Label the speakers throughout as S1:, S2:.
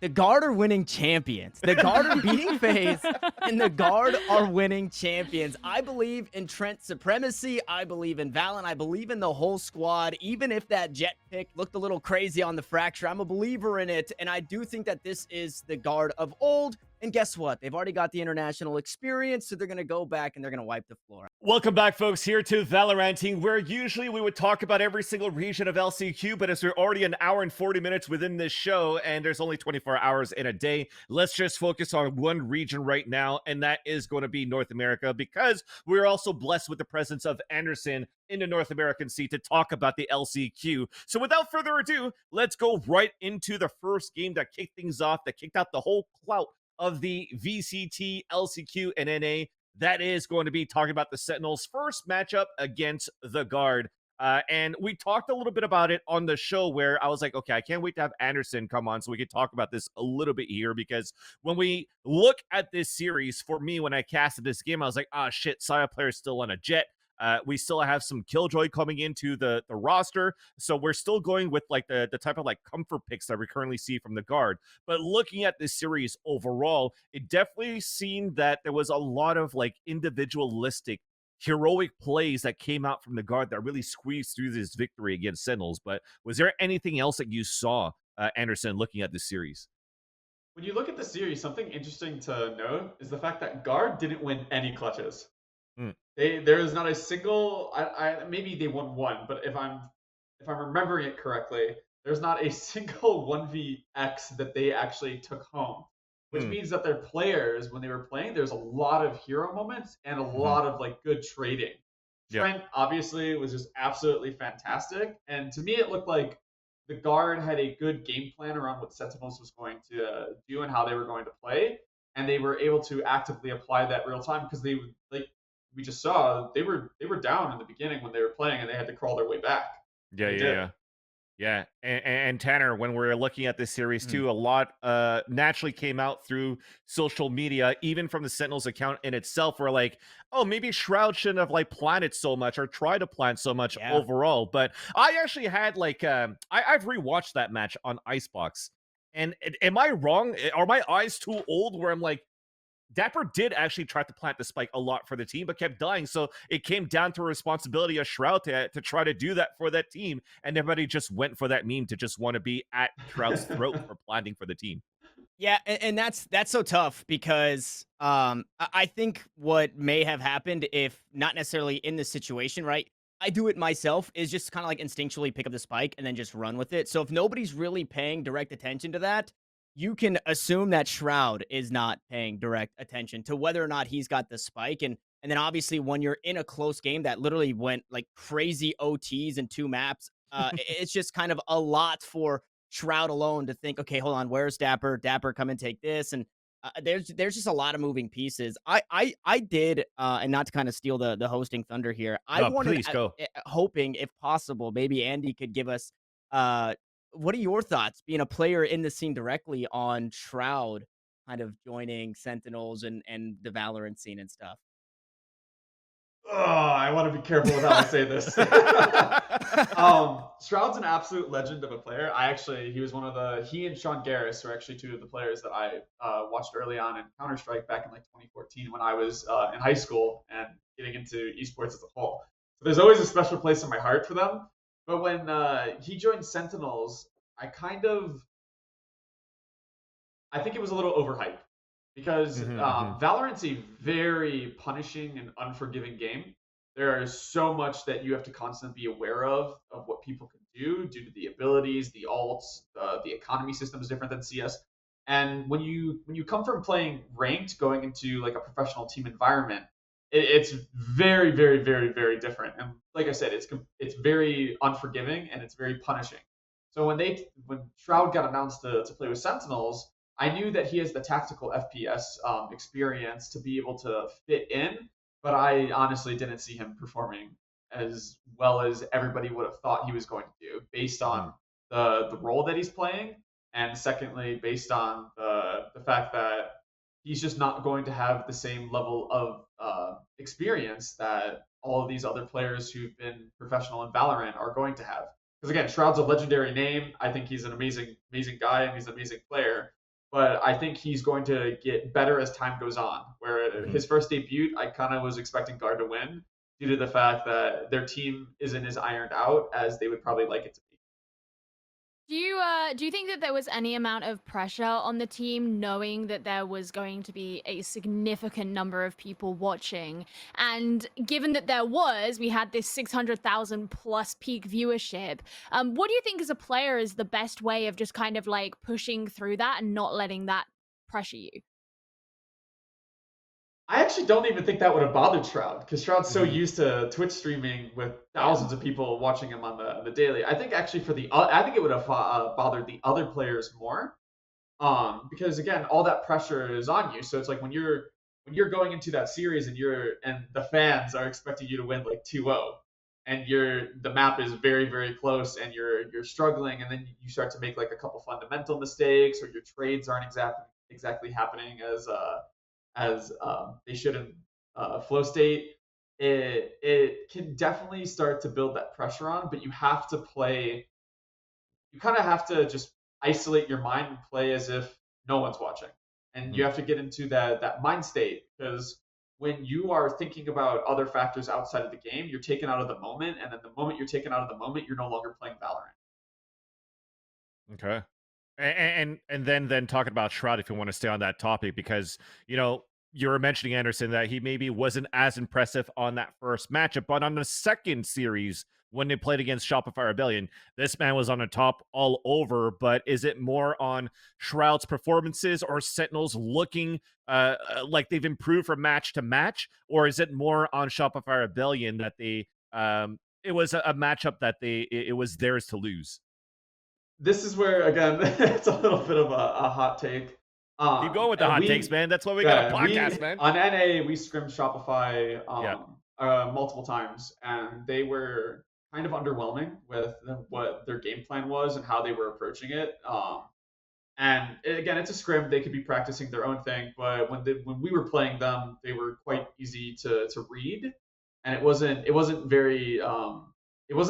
S1: The Guard are winning champions. The Guard are beating FaZe, and the Guard are winning champions. I believe in Trent supremacy. I believe in Valorant. I believe in the whole squad. Even if that Jet pick looked a little crazy on the Fracture, I'm a believer in it, and I do think that this is the Guard of old. And guess what? They've already got the international experience, so they're going to go back and they're going to wipe the floor.
S2: Welcome back, folks, here to Valoranting, where usually we would talk about every single region of LCQ, but as we're already an hour and 40 minutes within this show, and there's only 24 hours in a day, let's just focus on one region right now, and that is going to be North America, because we're also blessed with the presence of Anderson in the North American seat to talk about the LCQ. So without further ado, let's go right into the first game that kicked things off, that kicked out the whole clout of the VCT, LCQ, and NA. That is going to be talking about the Sentinels' first matchup against the Guard. And we talked a little bit about it on the show where I was like, okay, I can't wait to have Anderson come on so we could talk about this a little bit here, because when we look at this series, for me, when I casted this game, I was like, ah, shit, Saya player is still on a Jet. We still have some Killjoy coming into the roster, so we're still going with like the type of like comfort picks that we currently see from the Guard. But looking at this series overall, it definitely seemed that there was a lot of like individualistic, heroic plays that came out from the Guard that really squeezed through this victory against Sentinels. But was there anything else that you saw, Anderson, looking at this series?
S3: When you look at the series, something interesting to note is the fact that Guard didn't win any clutches. There is not a single. Maybe they won one, but if I'm remembering it correctly, there's not a single 1vx that they actually took home, which means that their players, when they were playing, there's a lot of hero moments and a lot of like good trading. Trent obviously was just absolutely fantastic, and to me, it looked like the Guard had a good game plan around what Sentinels was going to do and how they were going to play, and they were able to actively apply that real time, because they like. We just saw they were down in the beginning when they were playing, and they had to crawl their way back.
S2: Yeah. And Tanner, when we're looking at this series too, a lot naturally came out through social media, even from the Sentinels account in itself. We're like, oh, maybe Shroud shouldn't have like planted so much or tried to plant so much overall. But I actually had like I've rewatched that match on Icebox, and am I wrong? Are my eyes too old where I'm like, Dapper did actually try to plant the spike a lot for the team, but kept dying. So it came down to a responsibility of Shroud to try to do that for that team. And everybody just went for that meme to just want to be at Shroud's throat for planting for the team.
S1: Yeah, and that's so tough, because I think what may have happened, if not necessarily in this situation, right? I do it myself, is just kind of like instinctually pick up the spike and then just run with it. So if nobody's really paying direct attention to that, you can assume that Shroud is not paying direct attention to whether or not he's got the spike. And then obviously when you're in a close game that literally went like crazy OTs and 2 maps, it's just kind of a lot for Shroud alone to think, okay, hold on, where's Dapper? Dapper, come and take this. And there's just a lot of moving pieces. I did, and not to kind of steal the hosting thunder here, I wanted,
S2: please go.
S1: hoping if possible, maybe Andy could give us what are your thoughts, being a player in the scene directly, on Shroud kind of joining Sentinels and the Valorant scene and stuff?
S3: Oh, I want to be careful with how I say this. Shroud's an absolute legend of a player. He and Sean Garris were actually 2 of the players that I watched early on in Counter-Strike back in like 2014 when I was in high school and getting into esports as a whole. So there's always a special place in my heart for them. But when he joined Sentinels, I think it was a little overhyped, because Valorant's a very punishing and unforgiving game. There is so much that you have to constantly be aware of what people can do due to the abilities, the ults, the economy system is different than CS. And when you come from playing ranked, going into like a professional team environment, it's very, very, very, very different. And like I said, it's very unforgiving and it's very punishing. So when Shroud got announced to play with Sentinels, I knew that he has the tactical FPS experience to be able to fit in, but I honestly didn't see him performing as well as everybody would have thought he was going to do, based on the role that he's playing, and secondly, based on the fact that he's just not going to have the same level of experience that all of these other players who've been professional in Valorant are going to have. Because again, Shroud's a legendary name. I think he's an amazing guy and he's an amazing player. but I think he's going to get better as time goes on. Where
S2: Mhm.
S3: his first debut, I kind of was expecting Guard to win due to the fact that their team isn't as ironed out as they would probably like it to be.
S4: Do you think that there was any amount of pressure on the team knowing that there was going to be a significant number of people watching? And given that there was, we had this 600,000 plus peak viewership. What do you think as a player is the best way of just kind of like pushing through that and not letting that pressure you?
S3: I actually don't even think that would have bothered Shroud because Shroud's so
S2: Mhm.
S3: used to Twitch streaming with
S4: Yeah.
S3: thousands of people watching him on the daily. I think actually I think it would have bothered the other players more, because again, all that pressure is on you. So it's like when you're going into that series and the fans are expecting you to win like 2-0, and the map is very very close and you're struggling, and then you start to make like a couple fundamental mistakes, or your trades aren't exactly happening as they should in flow state. It can definitely start to build that pressure on, but you kind of have to just isolate your mind and play as if no one's watching. And you
S2: Mhm.
S3: have to get into that mind state, because when you are thinking about other factors outside of the game, you're taken out of the moment, and then the moment you're taken out of the moment, you're no longer playing Valorant.
S2: Okay. And then talking about Shroud, if you want to stay on that topic, because you were mentioning, Anderson, that he maybe wasn't as impressive on that first matchup, but on the second series when they played against Shopify Rebellion, this man was on the top all over. But is it more on Shroud's performances or Sentinels looking like they've improved from match to match, or is it more on Shopify Rebellion that it was a matchup that it was theirs to lose?
S3: This is where again it's a little bit of a hot take.
S2: Keep going with the
S3: And
S2: hot takes,
S3: we
S2: man. That's why we got a
S3: yeah we
S2: podcast, man.
S3: on NA we scrimmed Shopify
S2: Yeah.
S3: multiple times, and they were kind of underwhelming with what their game plan was and how they were approaching it. And again, it's a scrim; they could be practicing their own thing. But when we were playing them, they were quite easy to read, and it wasn't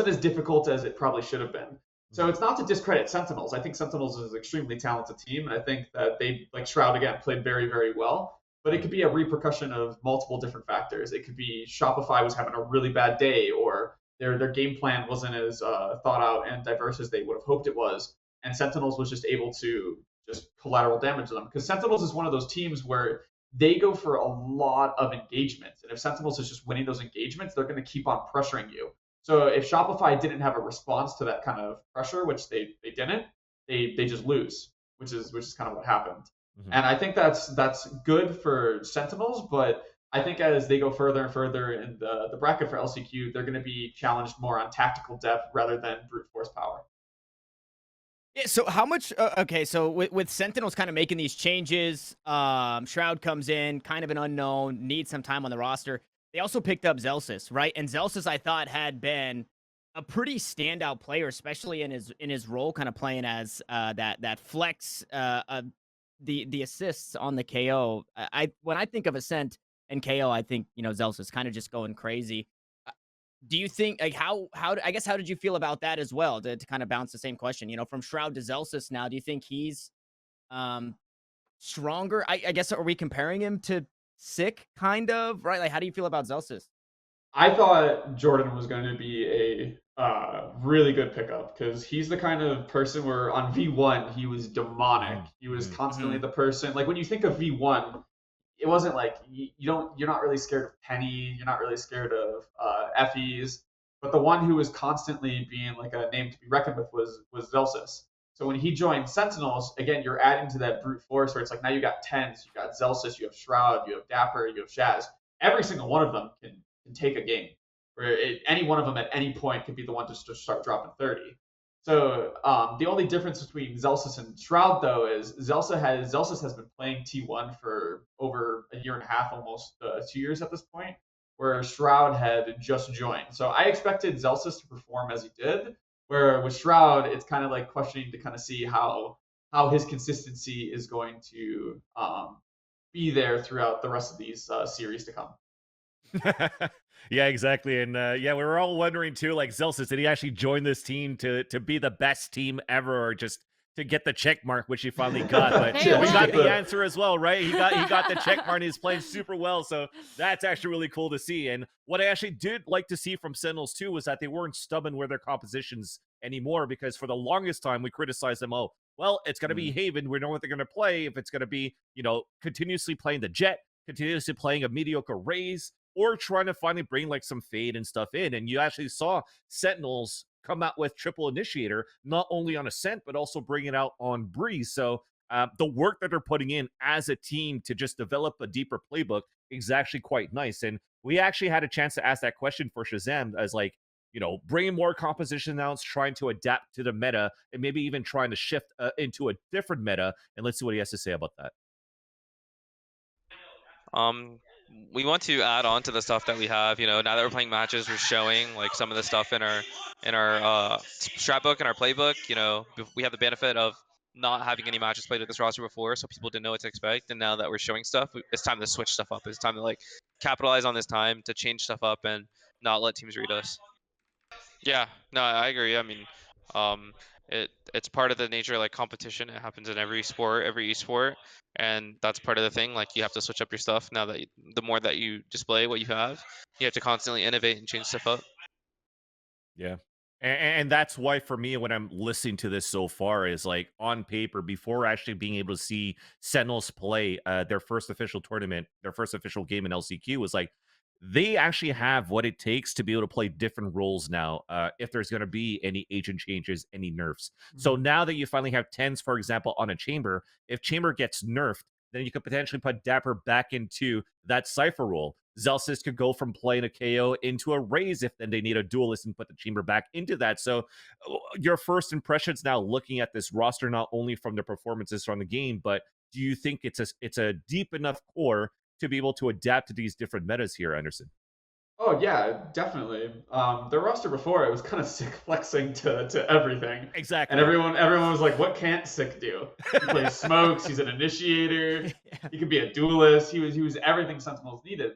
S3: as difficult as it probably should have been. So
S2: Mhm.
S3: it's not to discredit Sentinels. I think Sentinels is an extremely talented team, and I think that they, like Shroud again, played very very well. But it could
S2: Mhm.
S3: be a repercussion of multiple different factors. It could be Shopify was having a really bad day, or their game plan wasn't as thought out and diverse as they would have hoped it was, and Sentinels was just able to just collateral damage them. Because Sentinels is one of those teams where they go for a lot of engagements, and if Sentinels is just winning those engagements, they're going to keep on pressuring you. So if Shopify didn't have a response to that kind of pressure, which they didn't, they just lose, which is kind of what happened.
S2: Mhm.
S3: And I think that's good for Sentinels, but I think as they go further and further in the bracket for LCQ, they're going to be challenged more on tactical depth rather than brute force power.
S1: Yeah, so how much okay, so with Sentinels kind of making these changes, Shroud comes in, kind of an unknown, needs some time on the roster. They also picked up Zelsis, right? And Zelsis I thought had been a pretty standout player, especially in his role, kind of playing as that flex the assists on the KO. When I think of Ascent and KO, I think, Zelsis kind of just going crazy. Do you think like I guess how did you feel about that as well? To kind of bounce the same question, from Shroud to Zelsis now, do you think he's um stronger? I guess are we comparing him to Sick kind of, right? Like how do you feel about Zelsis?
S3: I thought Jordan was going to be a really good pickup because he's the kind of person where on V1 he was demonic.
S2: Mhm.
S3: He was
S2: Mhm.
S3: constantly
S1: Mhm.
S3: the person. Like when you think of V1, it wasn't like you're not really scared of Penny, you're not really scared of Effie's, but the one who was constantly being like a name to be reckoned with was Zelsis. So when he joined Sentinels, again, you're adding to that brute force where it's like now you got Tens, you got Zelsis, you have Shroud, you have Dapper, you have Shaz. Every single one of them can take a game. Any one of them at any point could be the one to start dropping 30. So the only difference between Zelsis and Shroud, though, is Zelsis has been playing T1 for over a year and a half, almost 2 years at this point, where Shroud had just joined. So I expected Zelsis to perform as he did, where with Shroud, it's kind of like questioning to kind of see how his consistency is going to be there throughout the rest of these series to come.
S2: Yeah, exactly. And yeah, we were all wondering too, like Zelsis, did he actually join this team to be the best team ever, or just to get the check mark, which he finally got. But
S4: Hey,
S2: we got
S4: what?
S2: the answer as well, right? He got the check mark and he's playing super well. So that's actually really cool to see. And what I actually did like to see from Sentinels too was that they weren't stubborn with their compositions anymore, because for the longest time we criticized them. Oh, well, it's going to be Haven. We know what they're going to play. If it's going to be, continuously playing the Jet, continuously playing a mediocre Raze, or trying to finally bring like some Fade and stuff in. And you actually saw Sentinels come out with triple initiator, not only on Ascent, but also bring it out on Breeze. So the work that they're putting in as a team to just develop a deeper playbook is actually quite nice. And we actually had a chance to ask that question for Shazam as like, bringing more composition outs, trying to adapt to the meta, and maybe even trying to shift into a different meta. And let's see what he has to say about that.
S5: We want to add on to the stuff that we have. Now that we're playing matches, we're showing like some of the stuff in our strat book and our playbook. We have the benefit of not having any matches played with this roster before, so people didn't know what to expect. And now that we're showing stuff, it's time to switch stuff up. It's time to like capitalize on this time to change stuff up and not let teams read us. Yeah, no, I agree. I mean, it's part of the nature of like competition. It happens in every sport, every esport, and that's part of the thing. Like you have to switch up your stuff now that the more that you display what you have to constantly innovate and change stuff up.
S2: Yeah. And that's why for me, when I'm listening to this so far, is like on paper, before actually being able to see Sentinels play their first official tournament, their first official game in LCQ, was like, they actually have what it takes to be able to play different roles now, if there's going to be any agent changes, any nerfs. So now that you finally have tens, for example, on a Chamber, if Chamber gets nerfed, then you could potentially put Dapper back into that Cypher role. Zelsis could go from playing a KO into a Raze if then they need a duelist and put the Chamber back into that. So your first impressions now looking at this roster, not only from the performances from the game, but do you think it's a deep enough core to be able to adapt to these different metas here, Anderson?
S3: Oh yeah, definitely. The roster before, it was kind of sick flexing to everything.
S2: Exactly.
S3: And everyone was like, "What can't Sick do? He plays smokes. He's an initiator. He could be a duelist. He was everything Sentinels needed."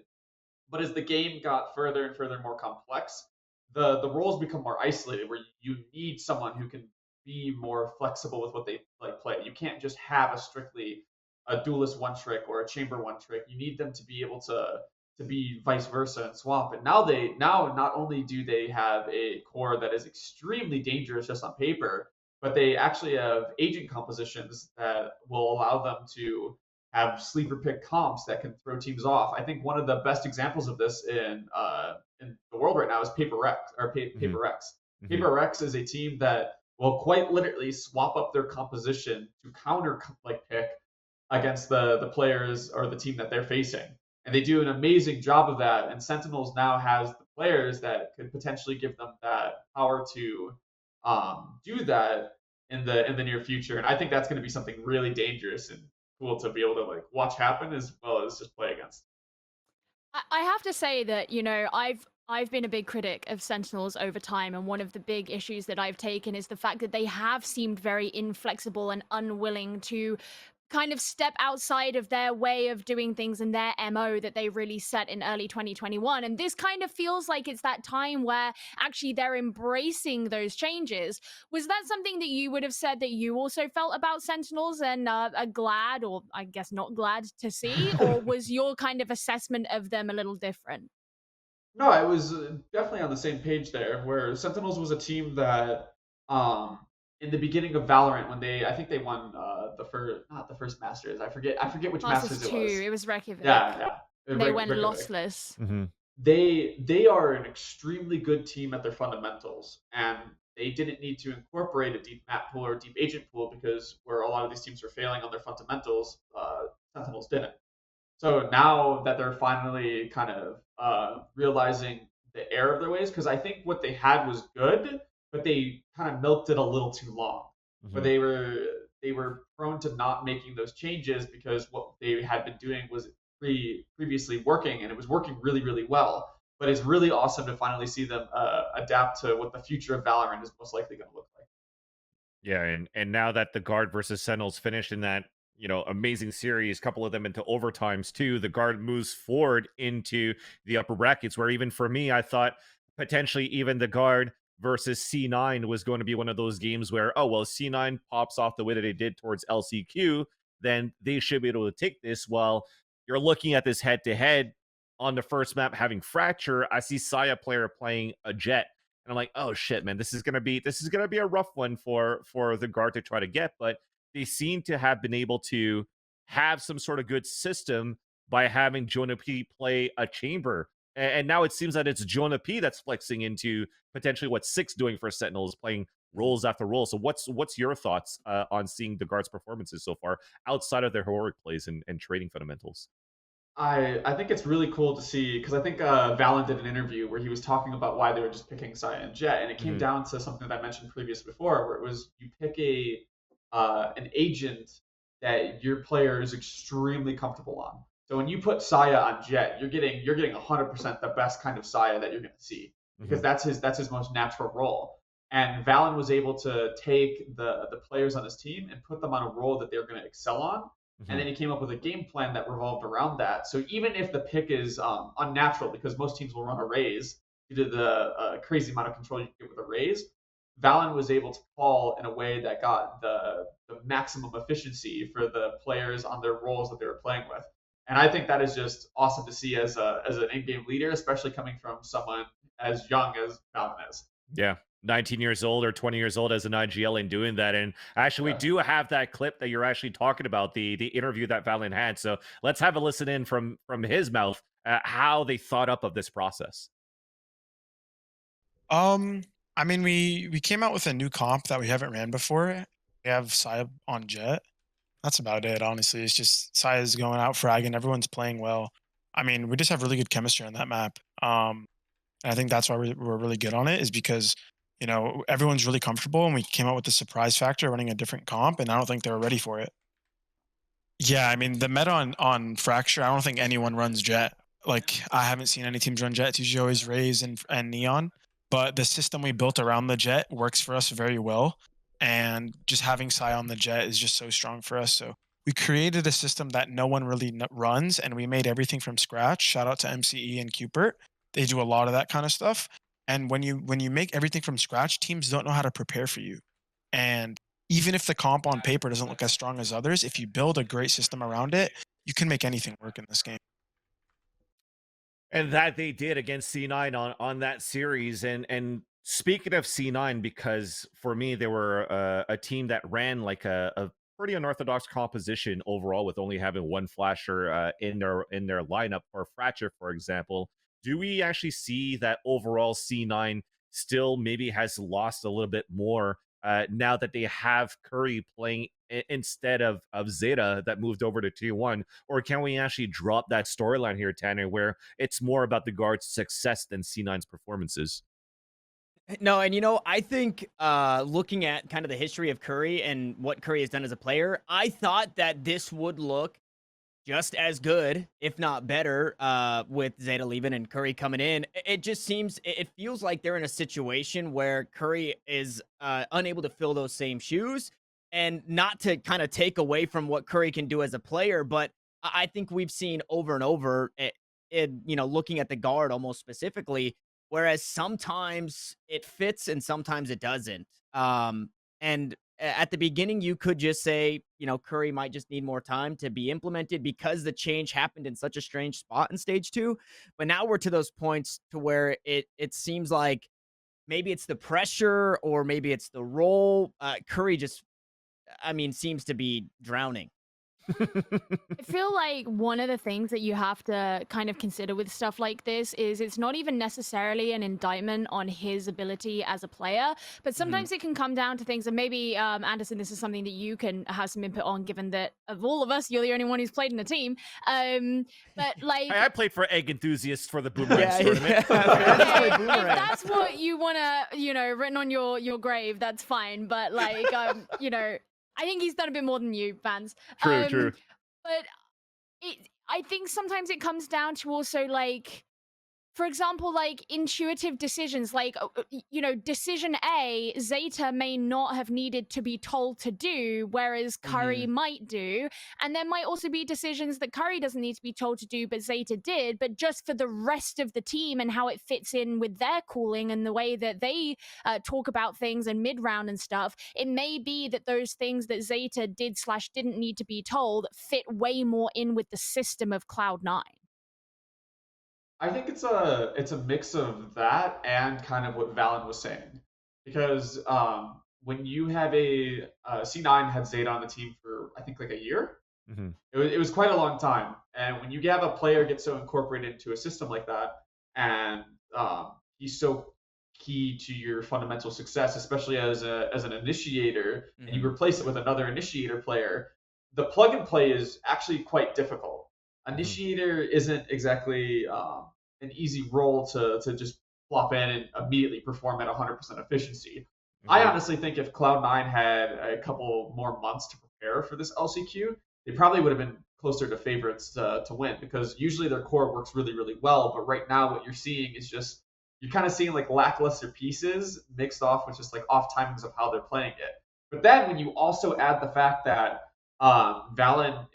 S3: But as the game got further and further more complex, the roles become more isolated, where you need someone who can be more flexible with what they like play. You can't just have a strictly a duelist one trick or a chamber one trick. You need them to be able to be vice versa and swap. And now not only do they have a core that is extremely dangerous just on paper, but they actually have agent compositions that will allow them to have sleeper pick comps that can throw teams off. I think one of the best examples of this in the world right now is Paper Rex or Paper Rex. Paper Rex is a team that will quite literally swap up their composition to counter like pick against the players or the team that they're facing. And they do an amazing job of that. And Sentinels now has the players that could potentially give them that power to do that in the near future. And I think that's going to be something really dangerous and cool to be able to like watch happen as well as just play against.
S4: I have to say that, I've been a big critic of Sentinels over time, and one of the big issues that I've taken is the fact that they have seemed very inflexible and unwilling to kind of step outside of their way of doing things and their MO that they really set in early 2021. And this kind of feels like it's that time where actually they're embracing those changes. Was that something that you would have said that you also felt about Sentinels and are glad, or I guess not glad to see? Or was your kind of assessment of them a little different?
S3: No, I was definitely on the same page there, where Sentinels was a team that, in the beginning of Valorant, when I think they won not the first Masters. I forget which Masters it
S4: 2,
S3: was.
S4: it was Reykjavik.
S3: Yeah.
S4: They went
S3: Reykjavik.
S4: lossless.
S3: They are an extremely good team at their fundamentals, and they didn't need to incorporate a deep map pool or a deep agent pool, because where a lot of these teams were failing on their fundamentals, Sentinels didn't. So now that they're finally kind of realizing the error of their ways, because I think what they had was good, but they kind of milked it a little too long. Where they were prone to not making those changes because what they had been doing was previously working, and it was working really, really well. But it's really awesome to finally see them adapt to what the future of Valorant is most likely going to look like.
S2: Yeah, and now that the Guard versus Sentinels finished in that amazing series, couple of them into overtimes too, the Guard moves forward into the upper brackets, where even for me, I thought potentially even the Guard versus C9 was going to be one of those games where, oh, well, C9 pops off the way that they did towards LCQ, then they should be able to take this. While you're looking at this head-to-head on the first map having Fracture, I see Saya player playing a Jet. And I'm like, oh shit, man, this is gonna be a rough one for the guard to try to get. But they seem to have been able to have some sort of good system by having Jonah P play a chamber. And now it seems that it's Jonah P that's flexing into potentially what Six doing for Sentinels, playing roles after role. So what's your thoughts on seeing the guards' performances so far outside of their heroic plays and trading fundamentals?
S3: I think it's really cool to see, because I think Valen did an interview where he was talking about why they were just picking Saya and Jet, and it came down to something that I mentioned previously before, where it was you pick an agent that your player is extremely comfortable on. So when you put Saya on Jet, you're getting 100% the best kind of Saya that you're going to see, because that's his most natural role. And Valen was able to take the players on his team and put them on a role that they're going to excel on. And then he came up with a game plan that revolved around that. So even if the pick is unnatural, because most teams will run arrays due to the crazy amount of control you can get with arrays, Valen was able to call in a way that got the maximum efficiency for the players on their roles that they were playing with. And I think that is just awesome to see as an in-game leader, especially coming from someone as young as Valen is.
S2: Yeah. 19 years old or 20 years old as an IGL and doing that. And actually, we do have that clip that you're actually talking about, the interview that Valen had. So let's have a listen in from his mouth how they thought up of this process.
S6: I mean, we came out with a new comp that we haven't ran before. We have Saya on Jet. That's about it, honestly. It's just Saya's going out fragging. Everyone's playing well. I mean, we just have really good chemistry on that map. And I think that's why we're really good on it, is because, you know, everyone's really comfortable, and we came out with the surprise factor running a different comp, and I don't think they were ready for it. Yeah, I mean, the meta on Fracture, I don't think anyone runs Jet. Like, I haven't seen any teams run Jet. It's usually always Raze and Neon. But the system we built around the Jet works for us very well. And just having Sai on the Jet is just so strong for us. So we created a system that no one really runs, and we made everything from scratch. Shout out to MCE and Cupert. They do a lot of that kind of stuff. And when you make everything from scratch, teams don't know how to prepare for you. And even if the comp on paper doesn't look as strong as others, if you build a great system around it, you can make anything work in this game.
S2: And that they did against C9 on that series. And speaking of C9, because for me, they were a team that ran like a pretty unorthodox composition overall, with only having one flasher in their lineup for Fracture, for example. Do we actually see that overall C9 still maybe has lost a little bit more now that they have Curry playing instead of Zeta that moved over to T1? Or can we actually drop that storyline here, Tanner, where it's more about the guard's success than C9's performances?
S1: No, and I think looking at kind of the history of Curry and what Curry has done as a player, I thought that this would look just as good, if not better, with Zeta leaving and Curry coming in. It just seems, it feels like they're in a situation where Curry is unable to fill those same shoes, and not to kind of take away from what Curry can do as a player, but I think we've seen over and over, looking at the guard almost specifically, whereas sometimes it fits and sometimes it doesn't. And at the beginning, you could just say, Curry might just need more time to be implemented because the change happened in such a strange spot in stage 2. But now we're to those points to where it seems like maybe it's the pressure or maybe it's the role. Curry just, seems to be drowning.
S4: I feel like one of the things that you have to kind of consider with stuff like this is it's not even necessarily an indictment on his ability as a player, but sometimes it can come down to things. And maybe, Anderson, this is something that you can have some input on, given that of all of us, you're the only one who's played in a team. But like,
S2: I played for Egg Enthusiasts for the Boomerang tournament.
S4: If that's what you want to, written on your grave, that's fine. But like, I think he's done a bit more than you, fans.
S2: True.
S4: But I think sometimes it comes down to also like for example, like intuitive decisions, like, decision A, Zeta may not have needed to be told to do, whereas Curry might do. And there might also be decisions that Curry doesn't need to be told to do, but Zeta did. But just for the rest of the team and how it fits in with their calling and the way that they talk about things and mid round and stuff, it may be that those things that Zeta did/didn't need to be told fit way more in with the system of Cloud9.
S3: I think it's a mix of that and kind of what Valen was saying, because when you have a C9 had Zeta on the team for I think like a year, it was quite a long time, and when you have a player get so incorporated into a system like that, and he's so key to your fundamental success, especially as an initiator, and you replace it with another initiator player, the plug and play is actually quite difficult. Initiator isn't exactly an easy role to just plop in and immediately perform at 100% efficiency. I honestly think if Cloud9 had a couple more months to prepare for this LCQ, they probably would have been closer to favorites to win, because usually their core works really, really well. But right now, what you're seeing is just, you're kind of seeing like lackluster pieces mixed off with just like off timings of how they're playing it. But then when you also add the fact that Valen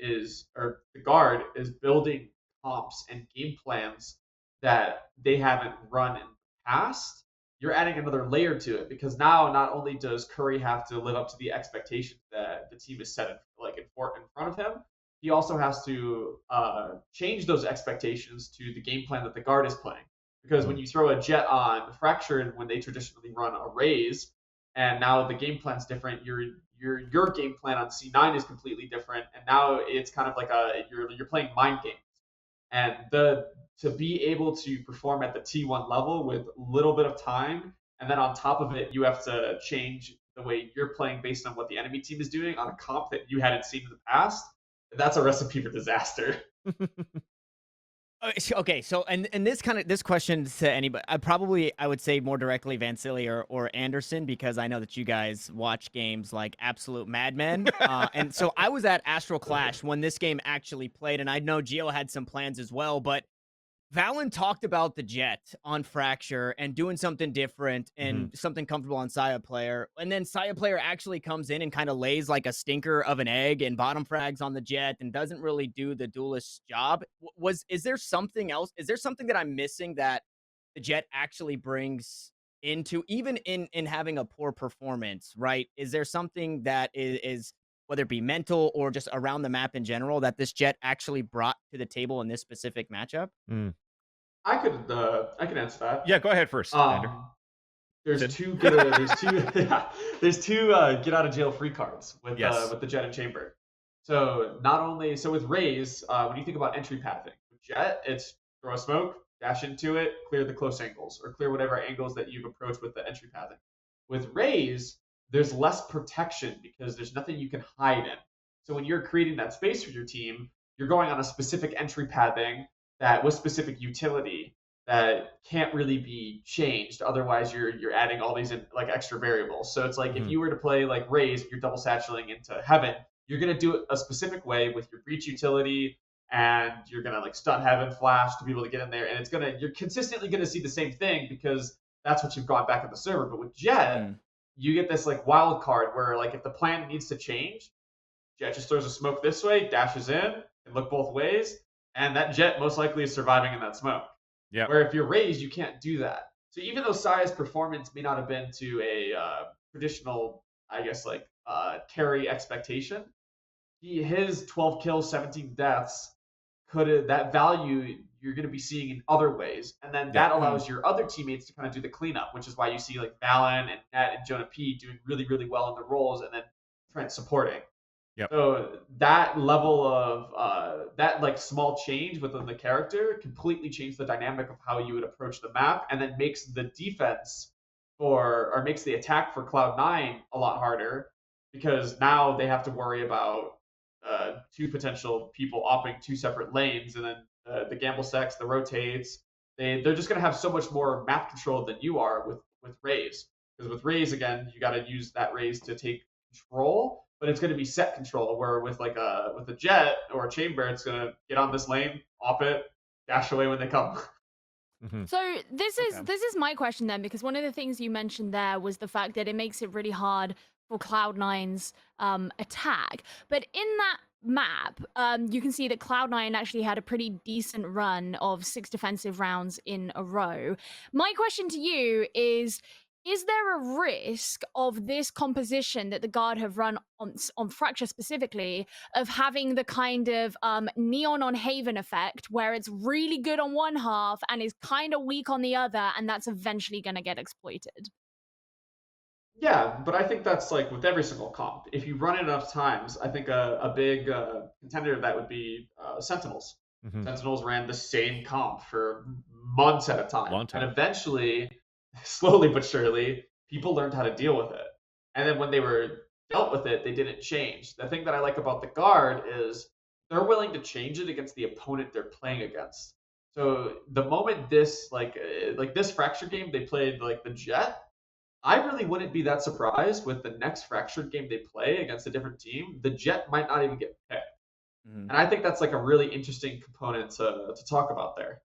S3: or the guard is building comps and game plans that they haven't run in the past, you're adding another layer to it, because now not only does Curry have to live up to the expectations that the team is set in front of him, he also has to change those expectations to the game plan that the guard is playing. Because when you throw a Jet on Fractured, when they traditionally run a Raze, and now the game plan's different, your game plan on C9 is completely different, and now it's kind of like you're playing mind games. And to be able to perform at the T1 level with little bit of time, and then on top of it, you have to change the way you're playing based on what the enemy team is doing on a comp that you hadn't seen in the past. That's a recipe for disaster.
S1: Okay, so and this question to anybody, I would say more directly Vansili or Anderson, because I know that you guys watch games like absolute madmen. And so I was at Astral Clash when this game actually played, and I know Gio had some plans as well, but Valen talked about the Jet on Fracture and doing something different and something comfortable on Saya Player. And then Saya Player actually comes in and kind of lays like a stinker of an egg and bottom frags on the Jet and doesn't really do the duelist job. Is there something else? Is there something that I'm missing that the Jet actually brings into, even in having a poor performance, right? Is there something that is whether it be mental or just around the map in general, that this Jet actually brought to the table in this specific matchup?
S3: I could answer that.
S2: Yeah, go ahead first, Xander.
S3: There's two get out of jail free cards with the Jet and Chamber. So with Raze, when you think about entry pathing, with Jet, it's throw a smoke, dash into it, clear the close angles, or clear whatever angles that you've approached with the entry pathing. With Raze, there's less protection because there's nothing you can hide in. So when you're creating that space for your team, you're going on a specific entry pathing that with specific utility that can't really be changed. Otherwise, you're adding all these like extra variables. So it's like if you were to play like Raze, you're double satchelating into Heaven, you're gonna do it a specific way with your breach utility, and you're gonna like stun Heaven flash to be able to get in there, and you're consistently gonna see the same thing because that's what you've got back at the server. But with Jet, you get this like wild card where like if the plan needs to change, Jet just throws a smoke this way, dashes in, and look both ways, and that Jet most likely is surviving in that smoke.
S2: Yeah.
S3: Where if you're Raze, you can't do that. So even though Saya's performance may not have been to a traditional, I guess, like carry expectation, his 12 kills, 17 deaths that value you're going to be seeing in other ways, and then that allows your other teammates to kind of do the cleanup, which is why you see like Valen and Nat and Jonah P doing really, really well in the roles, and then Trent supporting.
S2: Yep.
S3: So that level of that like small change within the character completely changed the dynamic of how you would approach the map, and then makes the defense or makes the attack for Cloud9 a lot harder, because now they have to worry about two potential people opping two separate lanes, and then the gamble stacks, the rotates. They're just going to have so much more map control than you are with Raze. Because with Raze, again, you got to use that Raze to take control, but it's going to be set control. Where with a Jet or a Chamber, it's going to get on this lane, op it, dash away when they come.
S4: So this is my question then, because one of the things you mentioned there was the fact that it makes it really hard for Cloud9's attack. But in that map, you can see that Cloud9 actually had a pretty decent run of 6 defensive rounds in a row. My question to you is there a risk of this composition that the Guard have run on Fracture specifically, of having the kind of Neon on Haven effect, where it's really good on one half and is kind of weak on the other, and that's eventually going to get exploited?
S3: Yeah, but I think that's like with every single comp. If you run it enough times, I think a big contender of that would be Sentinels. Sentinels ran the same comp for months at a time.
S2: Long time.
S3: And eventually, slowly but surely, people learned how to deal with it. And then when they were dealt with it, they didn't change. The thing that I like about the Guard is they're willing to change it against the opponent they're playing against. So the moment this like this Fracture game, they played like the Jet. I really wouldn't be that surprised with the next Fractured game they play against a different team. The Jet might not even get picked. And I think that's like a really interesting component to talk about there.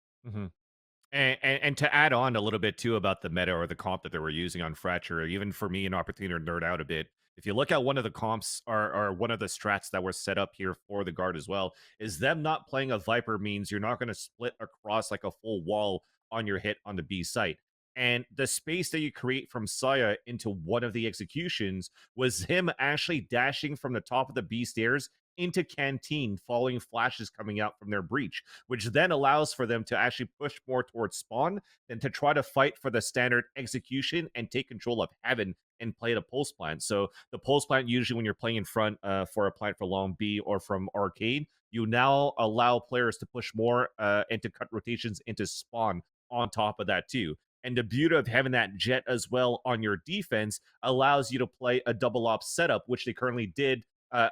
S2: And to add on a little bit too about the meta or the comp that they were using on Fracture, even for me, an opportunity to nerd out a bit. If you look at one of the comps or one of the strats that were set up here for the Guard as well, is them not playing a Viper means you're not going to split across like a full wall on your hit on the B site. And the space that you create from Saya into one of the executions was him actually dashing from the top of the B stairs into Canteen, following flashes coming out from their breach, which then allows for them to actually push more towards spawn than to try to fight for the standard execution and take control of Heaven and play the pulse plant. So the pulse plant, usually when you're playing in front for a plant for long B or from arcade, you now allow players to push more and to cut rotations into spawn on top of that too. And the beauty of having that Jet as well on your defense allows you to play a double op setup, which they currently did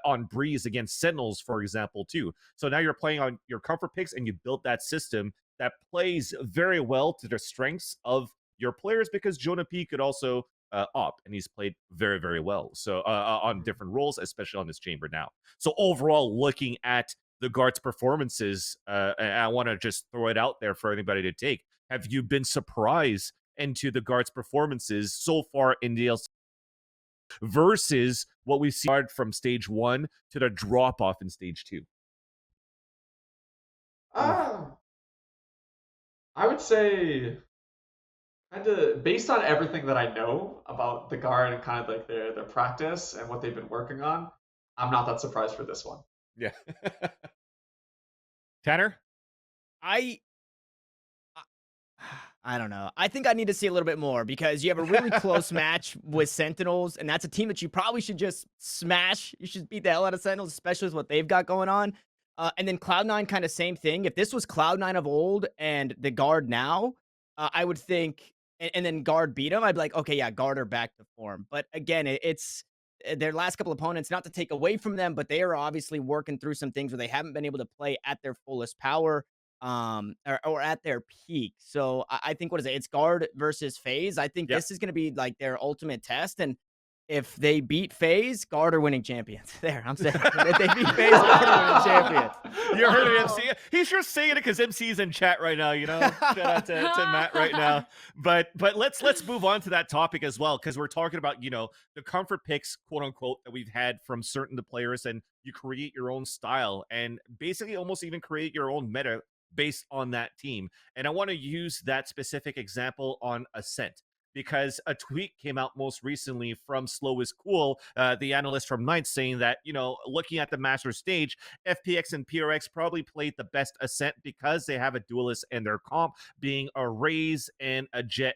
S2: on Breeze against Sentinels, for example, too. So now you're playing on your comfort picks and you built that system that plays very well to the strengths of your players, because Jonah P could also op, and he's played very, very well. So on different roles, especially on this chamber now. So overall, looking at the Guard's performances, and I want to just throw it out there for anybody to take. Have you been surprised into the Guard's performances so far in the LCQ versus what we've seen from stage 1 to the drop off in stage 2?
S3: I would say, kind of based on everything that I know about the Guard and kind of like their practice and what they've been working on, I'm not that surprised for this one.
S2: Yeah. Tanner?
S1: I don't know. I think I need to see a little bit more, because you have a really close match with Sentinels, and that's a team that you probably should just smash. You should beat the hell out of Sentinels, especially with what they've got going on. And then Cloud9, kind of same thing. If this was Cloud9 of old and the Guard now, I would think, and then Guard beat them, I'd be like, okay, yeah, Guard are back to form. But again, it's their last couple opponents, not to take away from them, but they are obviously working through some things where they haven't been able to play at their fullest power. Or at their peak. So I think, what is it? It's Guard versus FaZe. I think this is going to be like their ultimate test. And if they beat FaZe, Guard are winning champions. There, I'm saying. If they beat FaZe, Guard are winning champions.
S2: You heard of MC? He's just saying it because MC's in chat right now, you know? Shout out to Matt right now. But let's move on to that topic as well, because we're talking about, you know, the comfort picks, quote unquote, that we've had from certain players, and you create your own style and basically almost even create your own meta based on that team. And I want to use that specific example on Ascent, because a tweet came out most recently from Slow is Cool, the analyst from Ninth, saying that, you know, looking at the master stage, FPX and PRX probably played the best Ascent because they have a duelist in their comp, being a Raze and a Jet,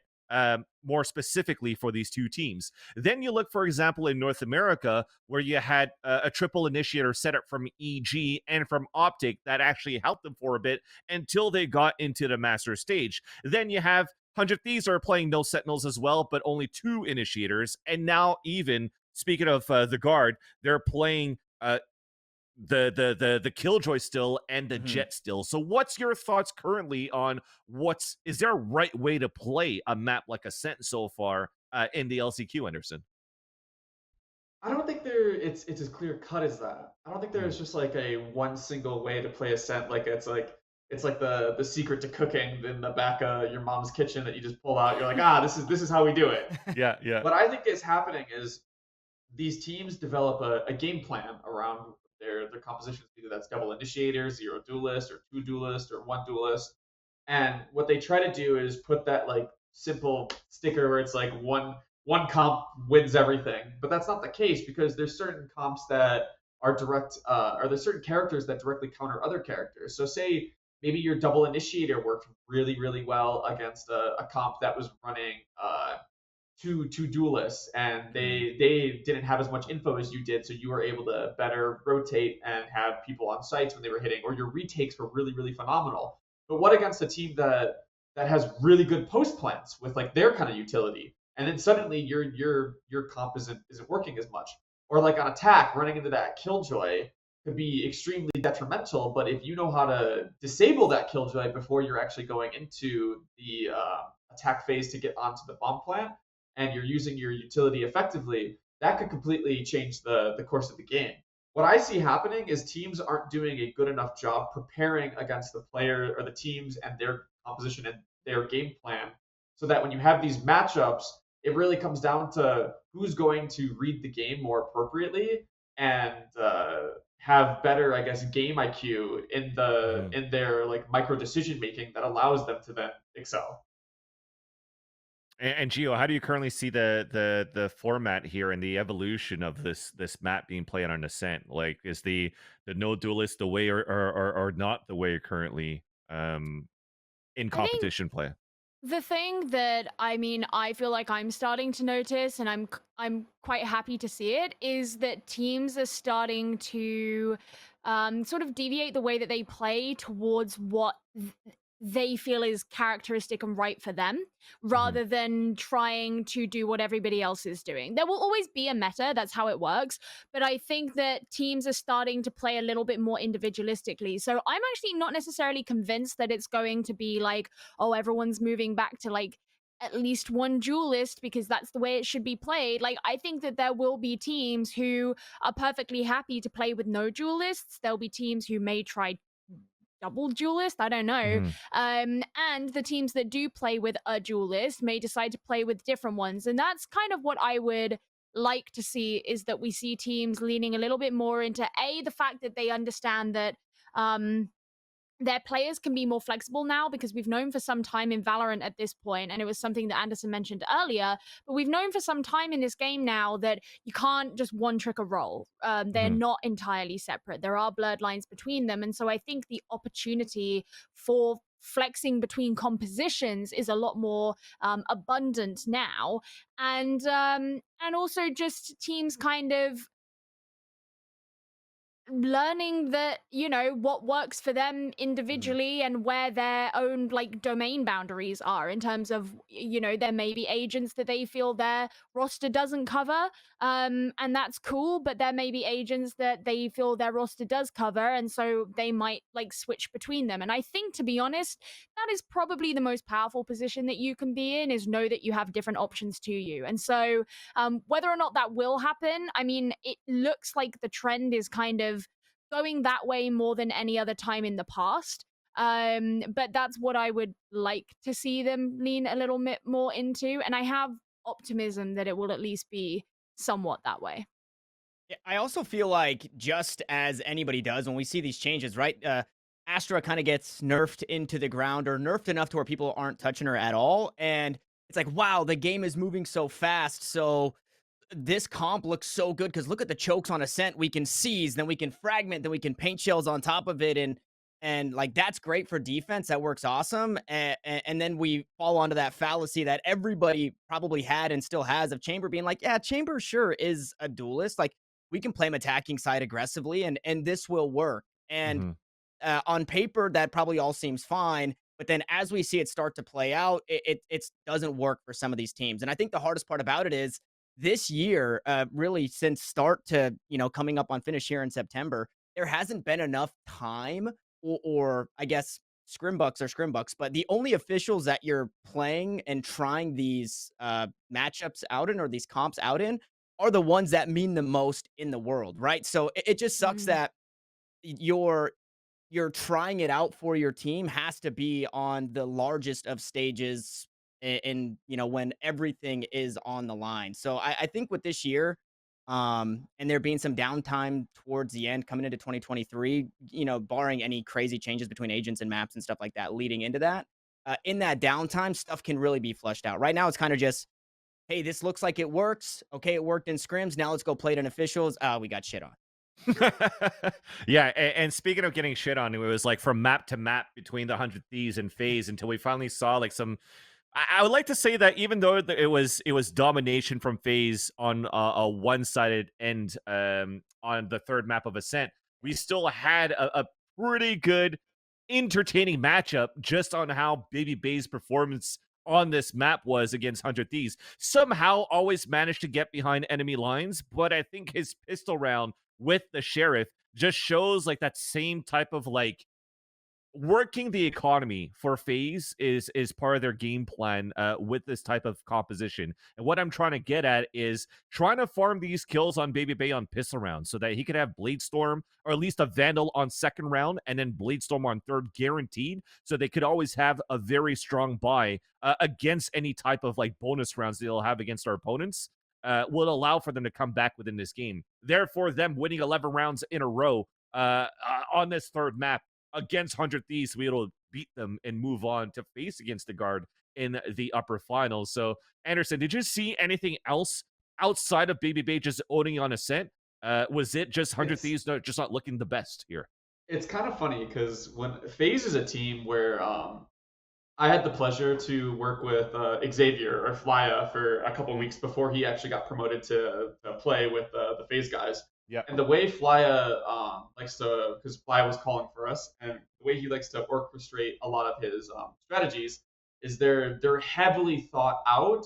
S2: more specifically for these two teams. Then you look, for example, in North America, where you had a triple initiator setup from EG and from Optic that actually helped them for a bit until they got into the master stage. Then you have 100 Thieves are playing no Sentinels as well, but only 2 initiators. And now, even speaking of the Guard, they're playing the Killjoy still and the Jet still. So what's your thoughts currently on is there a right way to play a map like Ascent so far in the LCQ, Anderson?
S3: I don't think it's as clear cut as that. I don't think there's just like a one single way to play Ascent. Like it's like it's like the secret to cooking in the back of your mom's kitchen that you just pull out. You're like, ah, this is how we do it.
S2: Yeah, yeah.
S3: What I think is happening is these teams develop a game plan around their compositions. Either that's double initiator, zero duelist, or two duelist, or one duelist. And what they try to do is put that like simple sticker where it's like one comp wins everything. But that's not the case because there's certain comps that are direct, or there's certain characters that directly counter other characters. So say maybe your double initiator worked really, really well against a comp that was running two duelists, and they didn't have as much info as you did, so you were able to better rotate and have people on sites when they were hitting, or your retakes were really, really phenomenal. But what against a team that has really good post plans with like their kind of utility, and then suddenly your comp isn't working as much, or like on attack running into that killjoy could be extremely detrimental. But if you know how to disable that killjoy before you're actually going into the attack phase to get onto the bomb plant, and you're using your utility effectively, that could completely change the course of the game. What I see happening is teams aren't doing a good enough job preparing against the player or the teams and their composition and their game plan, so that when you have these matchups, it really comes down to who's going to read the game more appropriately and have better, I guess, game IQ in their like micro decision making that allows them to then excel.
S2: And Gio, how do you currently see the format here and the evolution of this map being played on Ascent? Like, is the no duelist the way or not the way currently in
S4: I think
S2: competition play?
S4: the thing that I feel like I'm starting to notice, and I'm quite happy to see it, is that teams are starting to sort of deviate the way that they play towards what they feel is characteristic and right for them, rather than trying to do what everybody else is doing. There will always be a meta, that's how it works, but I think that teams are starting to play a little bit more individualistically. So I'm actually not necessarily convinced that it's going to be like, oh, everyone's moving back to like at least one duelist because that's the way it should be played. Like, I think that there will be teams who are perfectly happy to play with no duelists. There'll be teams who may try double duelist, I don't know. And the teams that do play with a duelist may decide to play with different ones. And that's kind of what I would like to see, is that we see teams leaning a little bit more into the fact that they understand that their players can be more flexible now, because we've known for some time in Valorant at this point, and it was something that Anderson mentioned earlier, but we've known for some time in this game now that you can't just one trick a role. They're not entirely separate. There are blurred lines between them. And so I think the opportunity for flexing between compositions is a lot more abundant now. And also just teams kind of learning that, what works for them individually and where their own like domain boundaries are, in terms of, there may be agents that they feel their roster doesn't cover, and that's cool, but there may be agents that they feel their roster does cover, and so they might like switch between them. And I think, to be honest, that is probably the most powerful position that you can be in, is know that you have different options to you. And so whether or not that will happen, I mean, it looks like the trend is kind of going that way more than any other time in the past. But that's what I would like to see them lean a little bit more into. And I have optimism that it will at least be somewhat that way.
S1: Yeah, I also feel like, just as anybody does when we see these changes, right? Astra kind of gets nerfed into the ground, or nerfed enough to where people aren't touching her at all. And it's like, wow, the game is moving so fast. So this comp looks so good because look at the chokes on Ascent. We can seize, then we can fragment, then we can paint shells on top of it, and like that's great for defense. That works awesome. And then we fall onto that fallacy that everybody probably had and still has, of Chamber being like, yeah, Chamber sure is a duelist. Like, we can play him attacking side aggressively, and this will work. And on paper, that probably all seems fine. But then as we see it start to play out, it doesn't work for some of these teams. And I think the hardest part about it is, this year, really since start to, coming up on finish here in September, there hasn't been enough time, or I guess scrimbucks are scrimbucks, but the only officials that you're playing and trying these matchups out in, or these comps out in, are the ones that mean the most in the world, right? So it just sucks that you're you're trying it out for your team has to be on the largest of stages in when everything is on the line. So I think with this year, and there being some downtime towards the end coming into 2023, barring any crazy changes between agents and maps and stuff like that leading into that, in that downtime, stuff can really be flushed out. Right now, it's kind of just, hey, this looks like it works. Okay, it worked in scrims. Now let's go play it in officials. We got shit on.
S2: Yeah, and speaking of getting shit on, it was like from map to map between the 100 Thieves and FaZe until we finally saw like some. I would like to say that even though it was domination from FaZe on a one-sided end on the third map of Ascent, we still had a pretty good, entertaining matchup just on how Baby Bay's performance on this map was against 100 Thieves. Somehow always managed to get behind enemy lines, but I think his pistol round with the Sheriff just shows like that same type of like working the economy for FaZe is part of their game plan with this type of composition. And what I'm trying to get at is trying to farm these kills on Baby Bay on pistol rounds so that he could have Bladestorm or at least a Vandal on second round and then Bladestorm on third guaranteed, so they could always have a very strong buy against any type of like bonus rounds they'll have against our opponents. Will allow for them to come back within this game. Therefore, them winning 11 rounds in a row on this third map against 100 Thieves to be able to beat them and move on to face against the guard in the upper finals. So, Anderson, did you see anything else outside of Baby Bay just owning on Ascent? Was it just 100 Thieves just not looking the best here?
S3: It's kind of funny because when FaZe is a team where I had the pleasure to work with Xavier or Flya for a couple weeks before he actually got promoted to play with the FaZe guys.
S2: Yeah.
S3: And the way Flya likes to, because Flya was calling for us, and the way he likes to orchestrate a lot of his strategies is they're heavily thought out,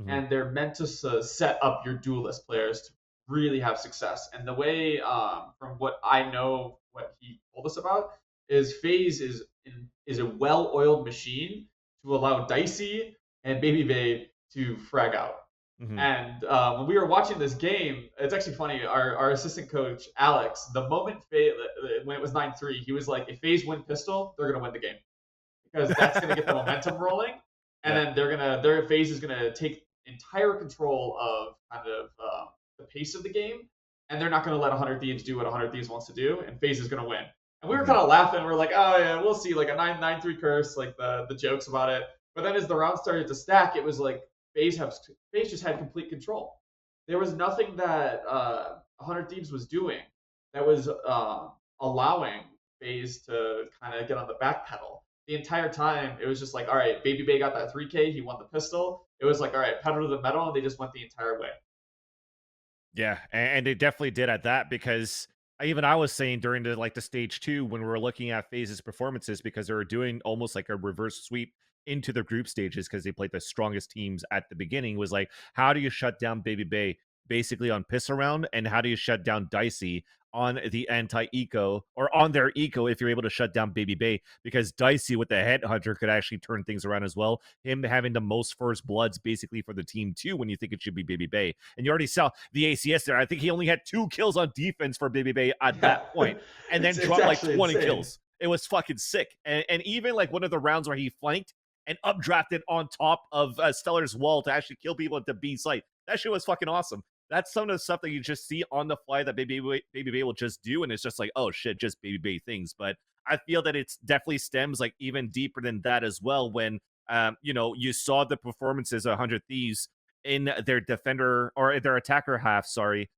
S3: and they're meant to set up your duelist players to really have success. And the way, from what I know, what he told us about, is FaZe is a well-oiled machine to allow Dicey and Baby Bay to frag out. And when we were watching this game, it's actually funny. Our assistant coach Alex, the moment when it was 9-3, he was like, "If FaZe win pistol, they're gonna win the game because that's gonna get the momentum rolling, and then their FaZe is gonna take entire control of kind of the pace of the game, and they're not gonna let 100 Thieves do what 100 Thieves wants to do, and FaZe is gonna win." And we were kind of laughing. We're like, "Oh yeah, we'll see." Like a 9-3 curse, like the jokes about it. But then as the round started to stack, it was like FaZe just had complete control. There was nothing that 100 Thieves was doing that was allowing FaZe to kind of get on the back pedal. The entire time, it was just like, all right, Baby Bay got that 3K, he won the pistol. It was like, all right, pedal to the metal, and they just went the entire way.
S2: Yeah, and they definitely did at that because I was saying during the stage 2 when we were looking at FaZe's performances, because they were doing almost like a reverse sweep into the group stages because they played the strongest teams at the beginning, was like, how do you shut down Baby Bay basically on piss around, and how do you shut down Dicey on the anti-eco or on their eco if you're able to shut down Baby Bay, because Dicey with the headhunter could actually turn things around as well. Him having the most first bloods basically for the team too when you think it should be Baby Bay. And you already saw the ACS there. I think he only had 2 kills on defense for Baby Bay at that point, and then dropped like 20 kills. It was fucking sick. And even like one of the rounds where he flanked and updrafted on top of Stellar's wall to actually kill people at the B site. That shit was fucking awesome. That's some of the stuff that you just see on the fly that Baby Bay will just do, and it's just like, oh shit, just Baby Bay things. But I feel that it's definitely stems like even deeper than that as well. When you saw the performances of 100 Thieves in their defender or their attacker half, sorry,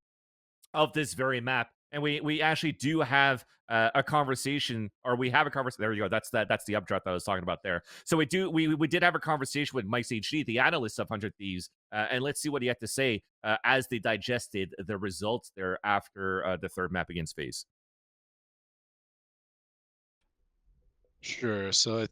S2: of this very map. And we actually do have a conversation, or we have a conversation. There you go. That's the updraft that I was talking about there. So we did have a conversation with Mike HD, the analyst of 100 Thieves, and let's see what he had to say as they digested the results there after the third map against FaZe.
S7: Sure. So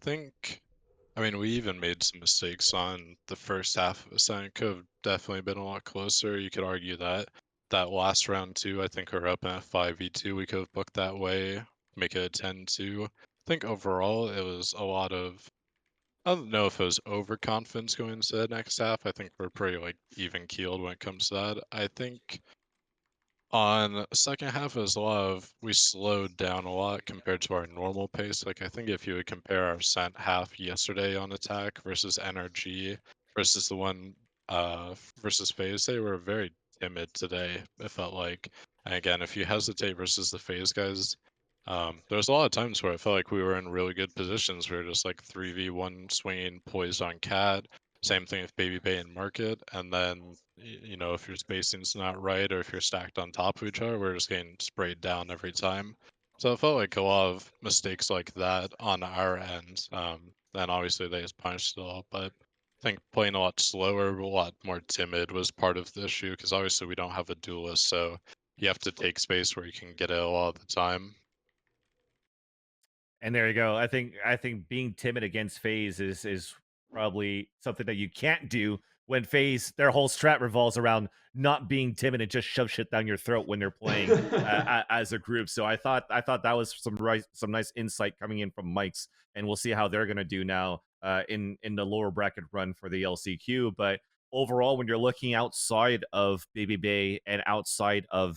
S7: I mean, we even made some mistakes on the first half of Ascent. It could have definitely been a lot closer. You could argue that last round too, I think we're up at 5v2. We could have booked that way, make it a 10-2. I think overall it was a lot of, I don't know if it was overconfidence going into the next half. I think we're pretty like even keeled when it comes to that. I think On second half as well, we slowed down a lot compared to our normal pace. Like I think if you would compare our sent half yesterday on attack versus NRG versus the one versus FaZe, they were very timid today. It felt like, and again, if you hesitate versus the FaZe guys, there was a lot of times where I felt like we were in really good positions. We were just like 3v1 swinging poised on Cat. Same thing with Baby Bay and Market. And then, you know, if your spacing's not right or if you're stacked on top of each other, we're just getting sprayed down every time. So it felt like a lot of mistakes like that on our end. And obviously they just punished it all. But I think playing a lot slower, a lot more timid was part of the issue because obviously we don't have a duelist. So you have to take space where you can get it a lot of the time.
S2: And there you go. I think being timid against FaZe is probably something that you can't do when FaZe their whole strat revolves around not being timid and just shove shit down your throat when they're playing as a group. So I thought that was some nice insight coming in from Mike's, and we'll see how they're gonna do now in the lower bracket run for the LCQ. But overall, when you're looking outside of Baby Bay and outside of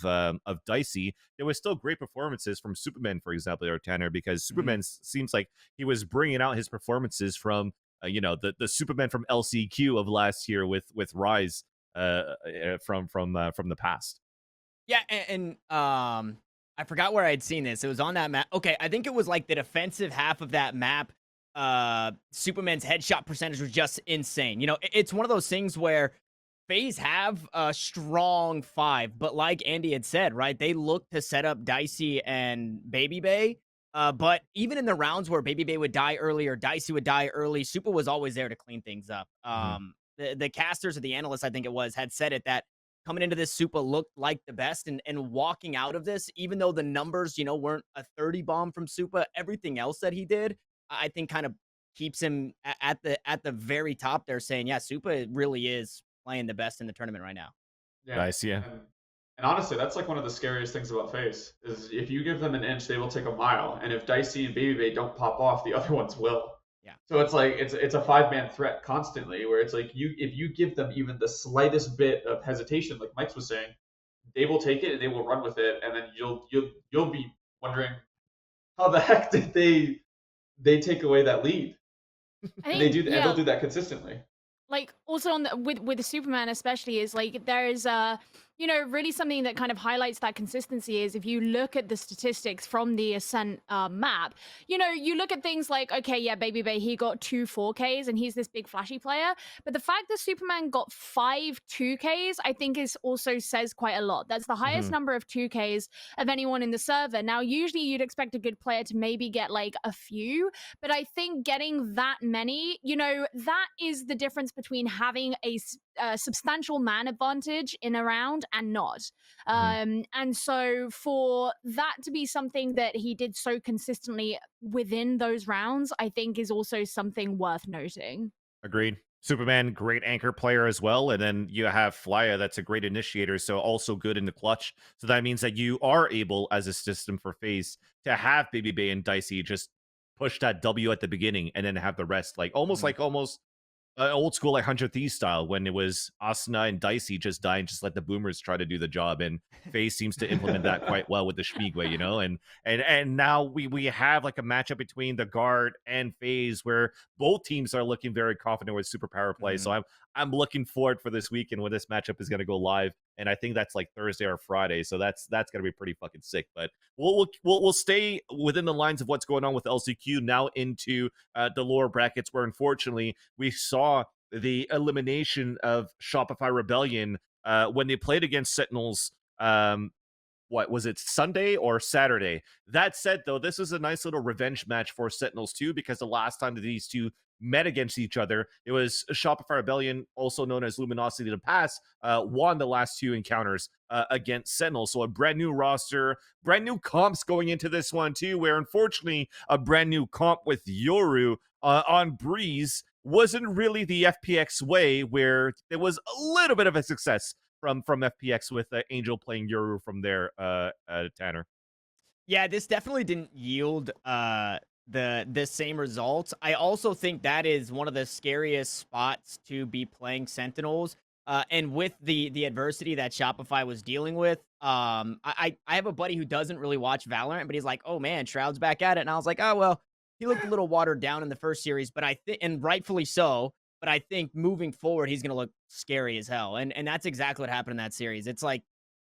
S2: Dicey, there was still great performances from Superman, for example, or Tanner, because Superman seems like he was bringing out his performances from the Superman from LCQ of last year with Rise from the past.
S1: Yeah, and I forgot where I'd seen this. It was on that map. Okay, I think it was like the defensive half of that map. Superman's headshot percentage was just insane. You know, it's one of those things where FaZe have a strong 5, but like Andy had said, right, they look to set up Dicey and Baby Bay. But even in the rounds where Baby Bay would die early or Dicey would die early, Super was always there to clean things up. The casters or the analysts, I think it was, had said it that coming into this, Super looked like the best, and walking out of this, even though the numbers, weren't a 30 bomb from Super, everything else that he did, I think kind of keeps him at the very top there, saying, yeah, Super really is playing the best in the tournament right now.
S3: Yeah.
S2: Nice, yeah.
S3: And honestly, that's like one of the scariest things about FaZe is if you give them an inch, they will take a mile, and if Dicey and Baby Bay don't pop off, the other ones will.
S1: Yeah.
S3: So it's like it's a 5-man threat constantly, where it's like if you give them even the slightest bit of hesitation, like Mike was saying, they will take it and they will run with it, and then you'll be wondering how the heck did they take away that lead? And they do, and they'll do that consistently.
S4: Like also on with the Superman especially is like there is really something that kind of highlights that consistency is if you look at the statistics from the Ascent map, you look at things like, okay, yeah, Baby Bay, he got 2 4Ks and he's this big flashy player, but the fact that Superman got 5 2Ks I think is also says quite a lot. That's the highest number of 2Ks of anyone in the server. Now usually you'd expect a good player to maybe get like a few, but I think getting that many, that is the difference between having a substantial man advantage in a round and not. And so for that to be something that he did so consistently within those rounds, I think is also something worth noting.
S2: Agreed. Superman, great anchor player as well. And then you have Flya, that's a great initiator, so also good in the clutch. So that means that you are able, as a system for FaZe, to have Baby Bay and Dicey just push that W at the beginning and then have the rest, like almost old school like 100 Thieves style, when it was Asuna and Dicey just die and just let the boomers try to do the job, and FaZe seems to implement that quite well with the Schmiegway, and now we have like a matchup between the guard and FaZe where both teams are looking very confident with superpower play. So I'm looking forward for this weekend when this matchup is going to go live, and I think that's like Thursday or Friday, so that's going to be pretty fucking sick. But we'll stay within the lines of what's going on with LCQ now into the lower brackets, where unfortunately we saw the elimination of Shopify Rebellion when they played against Sentinels. What was it, Sunday or Saturday? That said, though, this is a nice little revenge match for Sentinels too, because the last time that these two met against each other, it was Shopify Rebellion, also known as Luminosity the Pass, won the last 2 encounters against Sentinels. So a brand new roster, brand new comps going into this one too, where unfortunately a brand new comp with Yoru on Breeze wasn't really the FPX way, where there was a little bit of a success from FPX with Angel playing Yoru from there, Tanner.
S1: Yeah, this definitely didn't yield the same results. I also think that is one of the scariest spots to be playing Sentinels. And with the adversity that Shopify was dealing with, I have a buddy who doesn't really watch Valorant, but he's like, "Oh man, Shroud's back at it," and I was like, "Oh well, he looked a little watered down in the first series, but I think, and rightfully so. But I think moving forward, he's gonna look scary as hell, and that's exactly what happened in that series. It's like,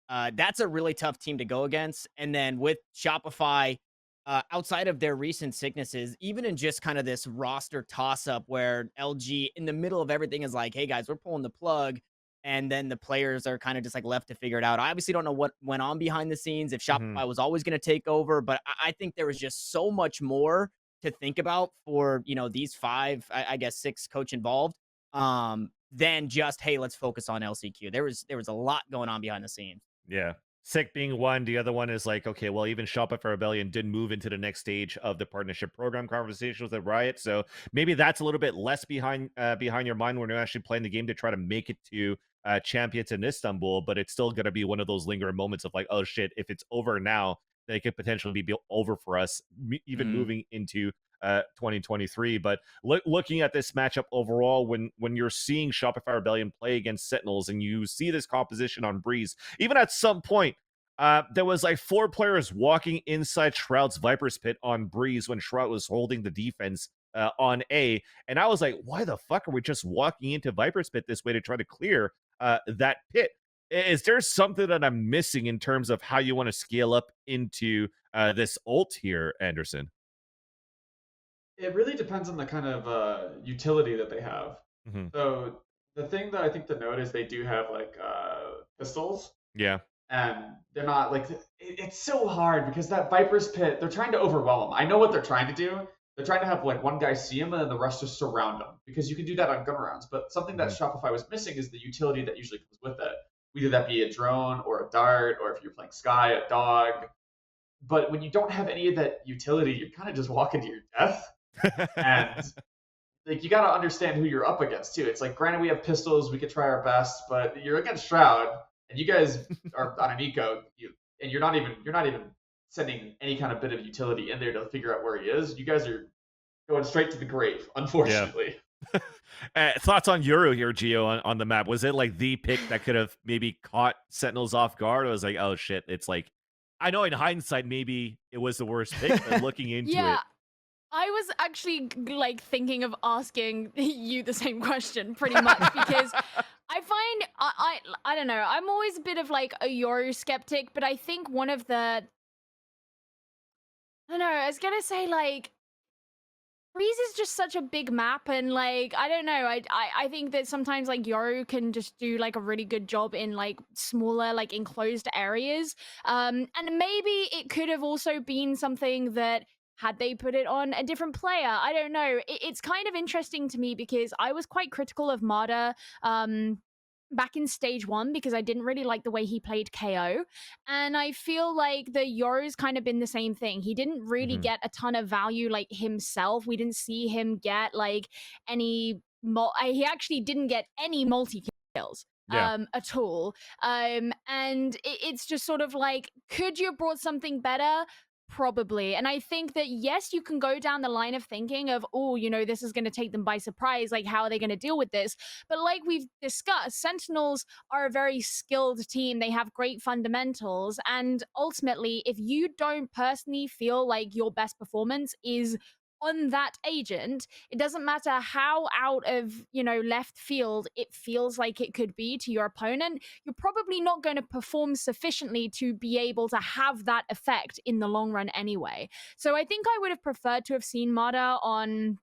S1: that's a really tough team to go against, and then with Shopify, outside of their recent sicknesses, even in just kind of this roster toss up where LG in the middle of everything is like, "Hey guys, we're pulling the plug." And then the players are kind of just like left to figure it out. I obviously don't know what went on behind the scenes, if Shopify was always going to take over, but I think there was just so much more to think about for, these five, I guess six coach involved, than just, hey, let's focus on LCQ. There was a lot going on behind the scenes.
S2: Yeah. Sick being one. The other one is like, okay, well, even Shopify Rebellion did move into the next stage of the partnership program conversations with Riot. So maybe that's a little bit less behind your mind when you're actually playing the game to try to make it to champions in Istanbul. But it's still going to be one of those lingering moments of like, oh shit, if it's over now, then it could potentially be over for us, even moving into 2023. But looking at this matchup overall, when you're seeing Shopify Rebellion play against Sentinels and you see this composition on Breeze, even at some point, there was like 4 players walking inside Shroud's Viper's Pit on Breeze when Shroud was holding the defense on A. And I was like, why the fuck are we just walking into Viper's Pit this way to try to clear that pit? Is there something that I'm missing in terms of how you want to scale up into this ult here, Anderson?
S3: It really depends on the kind of utility that they have. So the thing that I think to note is they do have like pistols.
S2: Yeah.
S3: And they're not like it's so hard because that Viper's Pit, they're trying to overwhelm them. I know what they're trying to do. They're trying to have like one guy see him and then the rest just surround him because you can do that on gun rounds. But something that Shopify was missing is the utility that usually comes with it. Either that be a drone or a dart, or if you're playing Sky, a dog. But when you don't have any of that utility, you're kind of just walking to your death. And like you got to understand who you're up against too. It's like, granted, we have pistols, we could try our best, but you're against Shroud, and you guys are on an eco, and you're not even sending any kind of bit of utility in there to figure out where he is. You guys are going straight to the grave, unfortunately.
S2: Yeah. Thoughts on Euro here, Gio, on the map? Was it like the pick that could have maybe caught Sentinels off guard? Or was like, oh shit, it's like, I know in hindsight maybe it was the worst pick, but looking into it.
S4: I was actually like thinking of asking you the same question pretty much because I find I don't know, I'm always a bit of like a Euro skeptic, but I think one of the I don't know, I was gonna say like Breeze is just such a big map, and like I don't know, I think that sometimes like Yoru can just do like a really good job in like smaller like enclosed areas, and maybe it could have also been something that had they put it on a different player. I don't know. It's kind of interesting to me because I was quite critical of Mada back in stage 1 because I didn't really like the way he played KO. And I feel like the Yoru's kind of been the same thing. He didn't really get a ton of value like himself. We didn't see him get like any he actually didn't get any multi kills. At all. And it's just sort of like, could you have brought something better? Probably. And I think that, yes, you can go down the line of thinking of, oh, you know, this is going to take them by surprise. Like, how are they going to deal with this? But like we've discussed, Sentinels are a very skilled team. They have great fundamentals. And ultimately, if you don't personally feel like your best performance is on that agent, it doesn't matter how out of, you know, left field it feels like it could be to your opponent, you're probably not going to perform sufficiently to be able to have that effect in the long run anyway. So I think I would have preferred to have seen Mada on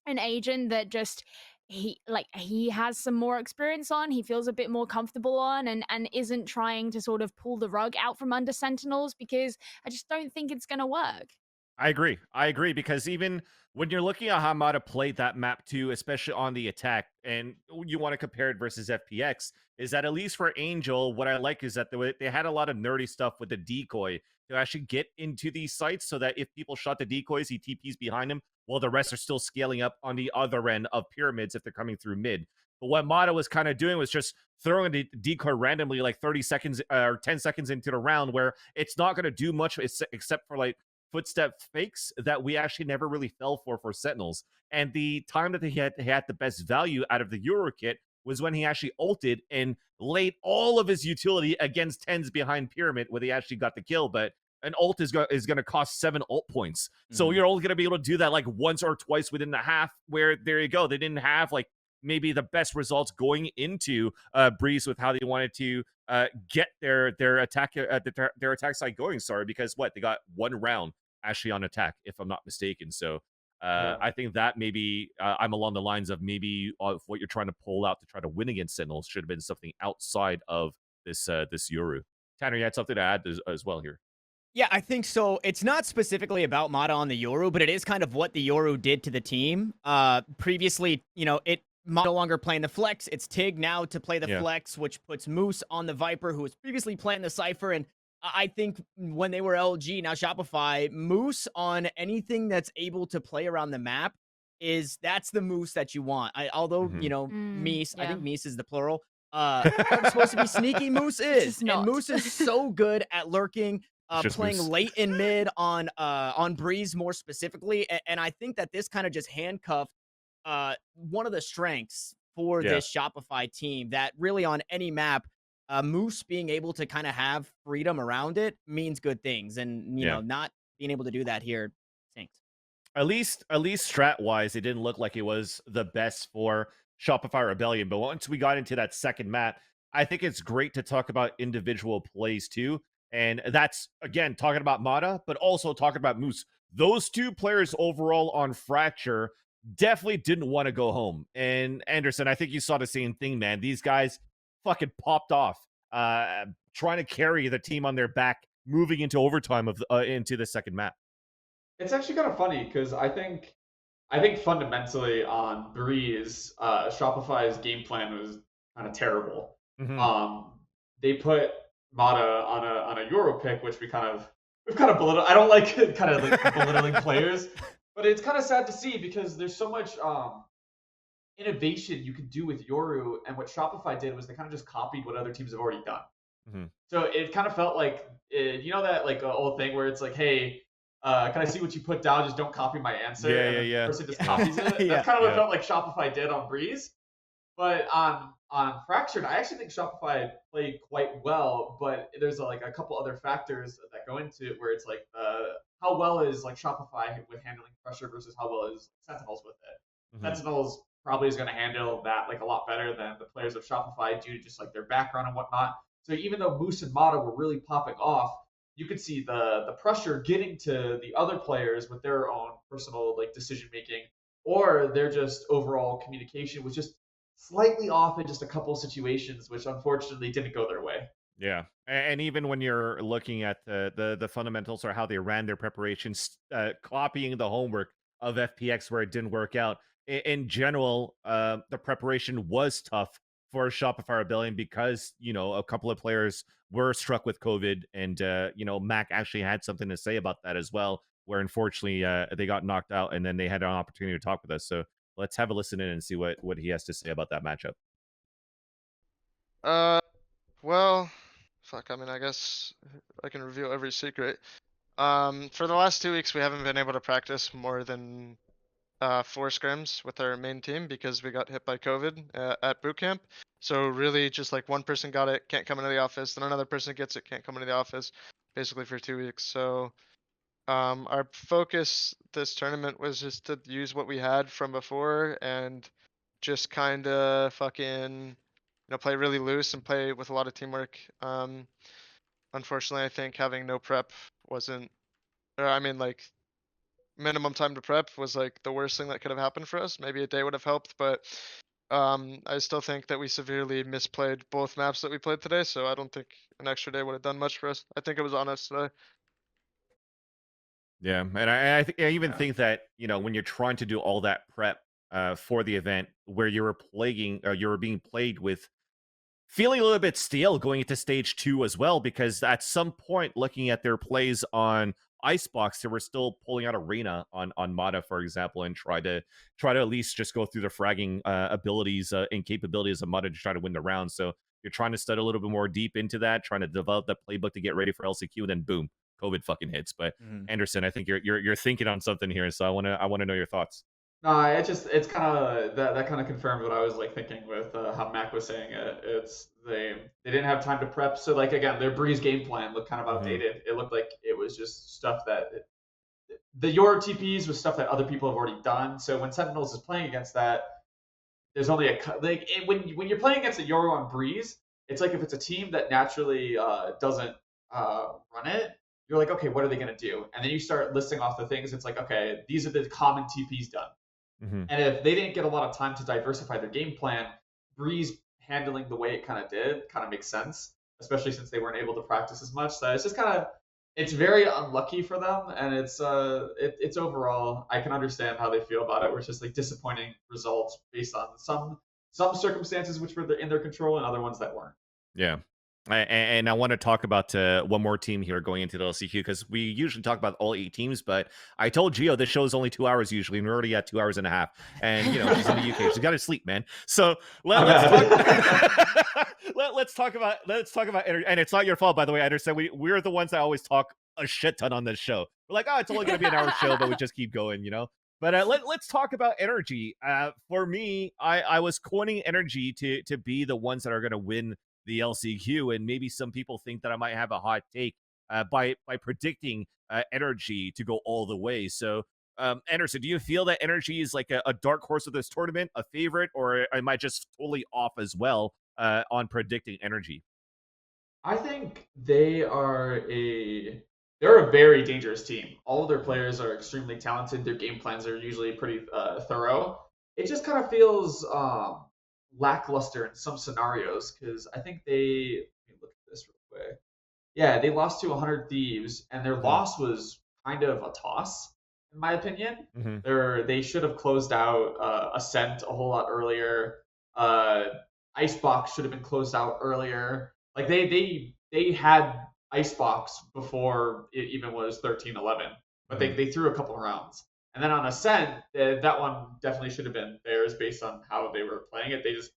S4: an agent that just he has some more experience on, he feels a bit more comfortable on, and isn't trying to sort of pull the rug out from under Sentinels, because I just don't think it's going to work.
S2: I agree because even when you're looking at how Mata played that map too, especially on the attack, and you want to compare it versus FPX, is that at least for Angel, what I like is that they had a lot of nerdy stuff with the decoy to actually get into these sites so that if people shot the decoys, he TPs behind him while the rest are still scaling up on the other end of pyramids if they're coming through mid. But what Mata was kind of doing was just throwing the decoy randomly like 30 seconds or 10 seconds into the round, where it's not going to do much except for like footstep fakes that we actually never really fell for Sentinels. And the time that they had the best value out of the Euro kit was when he actually ulted and laid all of his utility against 10s behind Pyramid, where he actually got the kill. But an ult is going to cost 7 ult points. So you're only going to be able to do that like once or twice within the half, where there you go. They didn't have like maybe the best results going into Breeze with how they wanted to get their attack their attack side going. Sorry, because what, they got 1 round actually on attack, if I'm not mistaken. So I think that maybe I'm along the lines of maybe what you're trying to pull out to try to win against Sentinels should have been something outside of this this Yoru. Tanner, you had something to add as well here.
S1: Yeah, I think so. It's not specifically about Mata on the Yoru, but it is kind of what the Yoru did to the team. Previously, Mata no longer playing the flex. It's Tig now to play the flex, which puts Moose on the Viper, who was previously playing the Cypher. And I think when they were LG, now Shopify, Moose on anything that's able to play around the map that's the Moose that you want. Although, Meese, I think Meese is the plural. It's supposed to be sneaky. Moose is. And Moose is so good at lurking. Playing Moose late in mid on Breeze more specifically, and I think that this kind of just handcuffed one of the strengths for this Shopify team, that really on any map, Moose being able to kind of have freedom around it means good things, and you know, not being able to do that here stinks.
S2: At least strat wise, it didn't look like it was the best for Shopify Rebellion. But once we got into that second map, I think it's great to talk about individual plays too. And that's, again, talking about Mata, but also talking about Moose. Those 2 players overall on Fracture definitely didn't want to go home. And Anderson, I think you saw the same thing, man. These guys fucking popped off, trying to carry the team on their back, moving into overtime into the second map.
S3: It's actually kind of funny because I think fundamentally on Breeze, Shopify's game plan was kind of terrible. They put Mata on a Euro pick, which we've kind of belittled. I don't like kind of like belittling players, but it's kind of sad to see because there's so much innovation you can do with Yoru, and what Shopify did was they kind of just copied what other teams have already done. So it kind of felt like that like old thing where it's like, hey, can I see what you put down? Just don't copy my answer. The person just copies it. That's kind of what it felt like Shopify did on Breeze. But on Fractured, I actually think Shopify played quite well, but there's a couple other factors that go into it where it's like how well is like Shopify with handling pressure versus how well is Sentinels with it. Sentinels probably is going to handle that like a lot better than the players of Shopify due to just like their background and whatnot. So even though Moose and Mata were really popping off, you could see the pressure getting to the other players with their own personal like decision making, or their just overall communication was just slightly off in just a couple of situations, which unfortunately didn't go their way.
S2: Yeah, and even when you're looking at the fundamentals or how they ran their preparations, copying the homework of FPX where it didn't work out, in general, the preparation was tough for Shopify Rebellion because, a couple of players were struck with COVID, and, Mac actually had something to say about that as well, where unfortunately they got knocked out, and then they had an opportunity to talk with us. So let's have a listen in and see what he has to say about that matchup.
S8: Well, fuck, I mean, I guess I can reveal every secret. For the last 2 weeks, we haven't been able to practice more than 4 scrims with our main team because we got hit by COVID at boot camp. So really just like one person got it, can't come into the office, then another person gets it, can't come into the office, basically for 2 weeks. So our focus this tournament was just to use what we had from before and just kind of fucking, play really loose and play with a lot of teamwork. Unfortunately, I think having no prep wasn't, like minimum time to prep was like the worst thing that could have happened for us. Maybe a day would have helped, but I still think that we severely misplayed both maps that we played today. So I don't think an extra day would have done much for us. I think it was on us today.
S2: Yeah, and I even think that, when you're trying to do all that prep for the event, where you were being played with feeling a little bit stale going into stage 2 as well, because at some point, looking at their plays on Icebox, they were still pulling out Arena on Mata, for example, and try to at least just go through the fragging abilities and capabilities of Mata to try to win the round. So you're trying to study a little bit more deep into that, trying to develop that playbook to get ready for LCQ, and then boom, COVID fucking hits. But Anderson, I think you're thinking on something here, so I want to know your thoughts.
S3: No, it's kind of that kind of confirmed what I was like thinking with how Mac was saying it. It's they didn't have time to prep, so like again, their Breeze game plan looked kind of outdated. It looked like it was just stuff that the your TPs was stuff that other people have already done. So when Sentinels is playing against that, there's only like when you're playing against a Yoru on Breeze, it's like if it's a team that naturally doesn't run it, you're like, okay, what are they gonna do? And then you start listing off the things. It's like, okay, these are the common TPs done. And if they didn't get a lot of time to diversify their game plan, Breeze handling the way it kind of did kind of makes sense, especially since they weren't able to practice as much. So it's just kind of it's very unlucky for them, and it's overall I can understand how they feel about it. Where it's just like disappointing results based on some circumstances which were in their control and other ones that weren't.
S2: Yeah. And I want to talk about one more team here going into the LCQ because we usually talk about all 8 teams, but I told Gio this show is only 2 hours usually, and we're already at 2 hours and a half. And you know she's in the UK, she's got to sleep, man. So let's talk about energy. And it's not your fault, by the way. I understand we're the ones that always talk a shit ton on this show. We're like, oh, it's only going to be an hour show, but we just keep going, you know. But let's talk about energy. For me, I was coining energy to be the ones that are going to win the LCQ, and maybe some people think that I might have a hot take by predicting energy to go all the way. So, Anderson, do you feel that energy is like a dark horse of this tournament, a favorite, or am I just totally off as well on predicting energy?
S3: I think they're a very dangerous team. All of their players are extremely talented. Their game plans are usually pretty thorough. It just kind of feels lackluster in some scenarios because I think let me look at this real quick. Yeah, they lost to 100 Thieves, and their loss was kind of a toss, in my opinion. They should have closed out Ascent a whole lot earlier. Icebox should have been closed out earlier. Like they had Icebox before it even was 13-11, but they threw a couple rounds. And then on Ascent, that one definitely should have been theirs based on how they were playing it. They just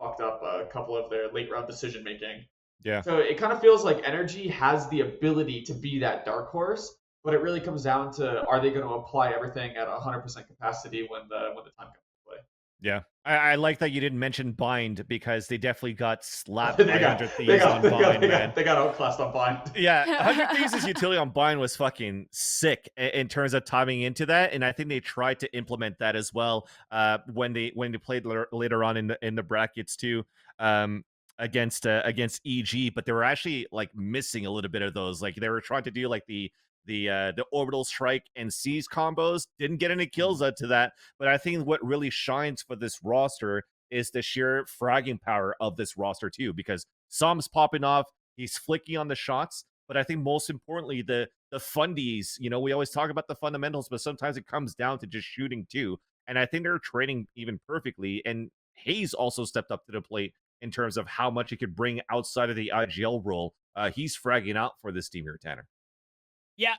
S3: fucked up a couple of their late round decision making.
S2: Yeah.
S3: So it kind of feels like Energy has the ability to be that dark horse, but it really comes down to are they going to apply everything at 100% capacity when the time comes to play.
S2: Yeah, I like that you didn't mention Bind because they definitely got slapped
S3: They
S2: by
S3: got-
S2: 100 Thieves on Bind, man.
S3: They got outclassed on Bind.
S2: Yeah, 100 Thieves' utility on Bind was fucking sick in terms of timing into that, and I think they tried to implement that as well when they played later on in the brackets too against EG, but they were actually like missing a little bit of those. Like they were trying to do like the orbital strike and seize combos, didn't get any kills out to that. But I think what really shines for this roster is the sheer fragging power of this roster too, because Som's popping off, he's flicking on the shots, but I think most importantly the fundies, you know, we always talk about the fundamentals, but sometimes it comes down to just shooting too. And I think they're training even perfectly. And Hayes also stepped up to the plate in terms of how much he could bring outside of the IGL role. He's fragging out for this team here, Tanner.
S1: Yeah,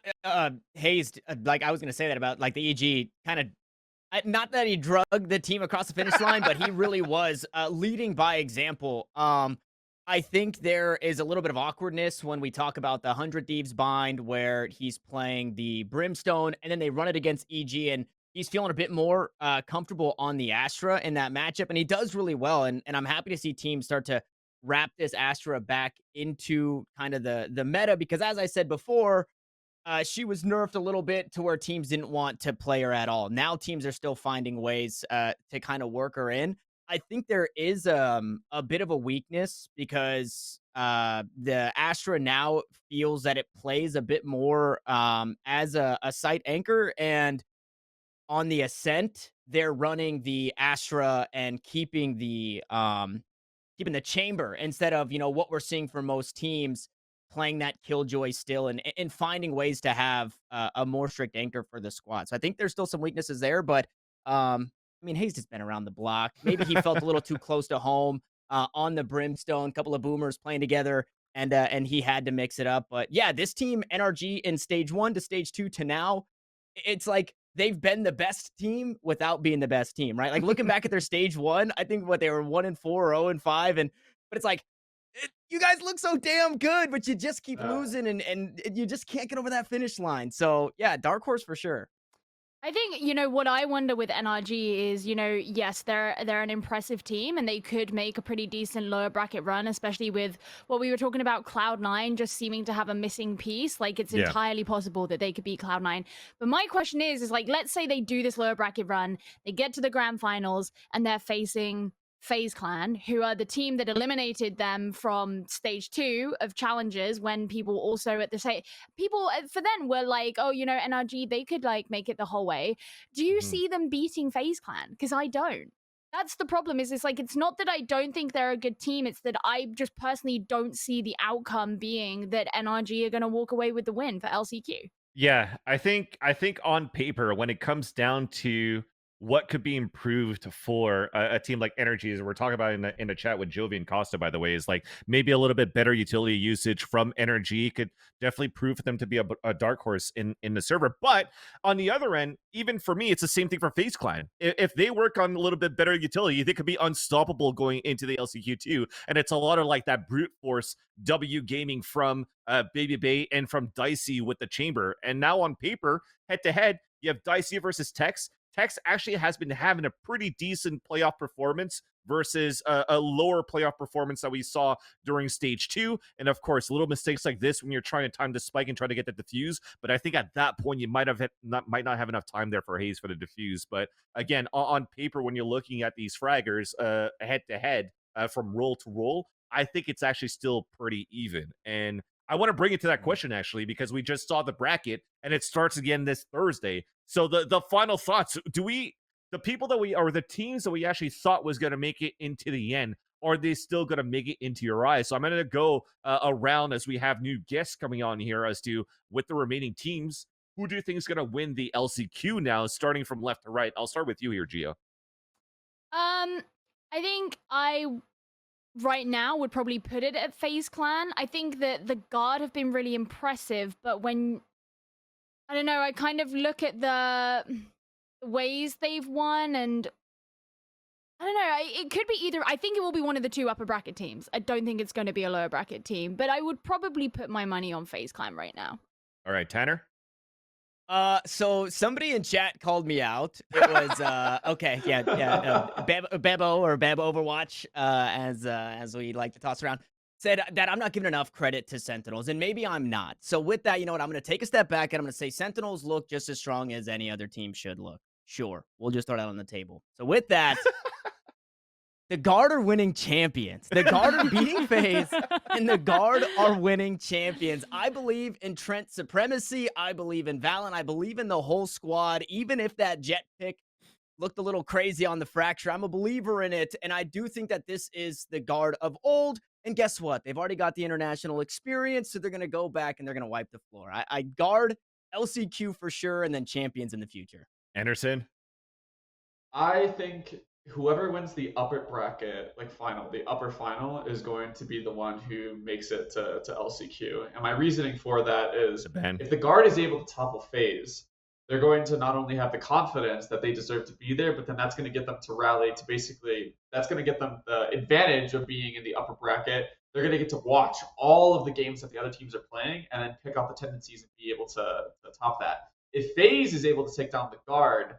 S1: Hayes, like I was gonna say that about like the EG kind of, not that he drug the team across the finish line, but he really was leading by example. I think there is a little bit of awkwardness when we talk about the 100 Thieves bind where he's playing the Brimstone and then they run it against EG and he's feeling a bit more comfortable on the Astra in that matchup, and he does really well. And I'm happy to see teams start to wrap this Astra back into kind of the meta because, as I said before, she was nerfed a little bit to where teams didn't want to play her at all. Now teams are still finding ways to kind of work her in. I think there is a bit of a weakness because the Astra now feels that it plays a bit more as a site anchor, and on the Ascent, they're running the Astra and keeping the chamber instead of, you know, what we're seeing for most teams playing that killjoy still and finding ways to have a more strict anchor for the squad. So I think there's still some weaknesses there, but I mean, Hayes has been around the block. Maybe he felt a little too close to home on the Brimstone, couple of boomers playing together, and he had to mix it up. But yeah, this team, NRG in stage 1 to stage 2 to now, it's like they've been the best team without being the best team, right? Like looking back at their stage 1, I think what they were 1-4 or 0-5, but it's like you guys look so damn good, but you just keep losing and you just can't get over that finish line. So yeah, dark horse for sure.
S4: I think, you know, what I wonder with NRG is, you know, yes, they're an impressive team and they could make a pretty decent lower bracket run, especially with what we were talking about, Cloud9 just seeming to have a missing piece. Like, it's entirely possible that they could beat Cloud9. But my question is like, let's say they do this lower bracket run, they get to the grand finals, and they're facing FaZe Clan, who are the team that eliminated them from stage 2 of challenges, when people also at the same people for then were like, oh, you know, NRG, they could like make it the whole way. Do you see them beating FaZe Clan? Because I don't. That's the problem. Is it's like, it's not that I don't think they're a good team, it's that I just personally don't see the outcome being that NRG are going to walk away with the win for LCQ.
S2: Yeah, I think on paper, when it comes down to what could be improved for a team like Energy, as we're talking about in the chat with Jovi and Costa, by the way, is like maybe a little bit better utility usage from Energy could definitely prove for them to be a dark horse in the server. But on the other end, even for me, it's the same thing for FaZe Clan. If they work on a little bit better utility, they could be unstoppable going into the LCQ2. And it's a lot of like that brute force W gaming from Baby Bay and from Dicey with the chamber. And now on paper, head to head, you have Dicey versus Tex. Tex actually has been having a pretty decent playoff performance versus a lower playoff performance that we saw during stage 2. And of course, little mistakes like this when you're trying to time the spike and try to get the defuse. But I think at that point, you might not have enough time there for Hayes for the defuse. But again, on paper, when you're looking at these fraggers head to head from role to role, I think it's actually still pretty even. And I want to bring it to that question, actually, because we just saw the bracket and it starts again this Thursday. So the final thoughts, the teams that we actually thought was going to make it into the end, are they still going to make it into your eyes? So I'm going to go around as we have new guests coming on here as to with the remaining teams, who do you think is going to win the LCQ now, starting from left to right? I'll start with you here, Gio.
S4: I think right now would probably put it at FaZe Clan. I think that the Guard have been really impressive, but when, I don't know, I kind of look at the ways they've won, and I don't know, it could be either. I think it will be one of the two upper bracket teams. I don't think it's going to be a lower bracket team, but I would probably put my money on FaZe Clan right now.
S2: All right, Tanner?
S1: So somebody in chat called me out. It was okay, Bebo or Beb Overwatch, as we like to toss around, said that I'm not giving enough credit to Sentinels, and maybe I'm not. So with that, you know what? I'm going to take a step back and I'm going to say Sentinels look just as strong as any other team should look. Sure, we'll just throw that on the table. So with that, the Guard are winning champions. The Guard are beating FaZe, and the Guard are winning champions. I believe in Trent supremacy. I believe in Valen. I believe in the whole squad. Even if that Jet pick looked a little crazy on the fracture, I'm a believer in it. And I do think that this is the Guard of old. And guess what? They've already got the international experience, so they're going to go back and they're going to wipe the floor. I Guard, LCQ for sure, and then champions in the future.
S2: Anderson?
S3: I think whoever wins the upper bracket, like final, the upper final, is going to be the one who makes it to LCQ. And my reasoning for that is, if the Guard is able to topple FaZe, they're going to not only have the confidence that they deserve to be there, but then that's going to get them to rally to basically, that's going to get them the advantage of being in the upper bracket. They're going to get to watch all of the games that the other teams are playing and then pick out the tendencies and be able to top that. If FaZe is able to take down the Guard,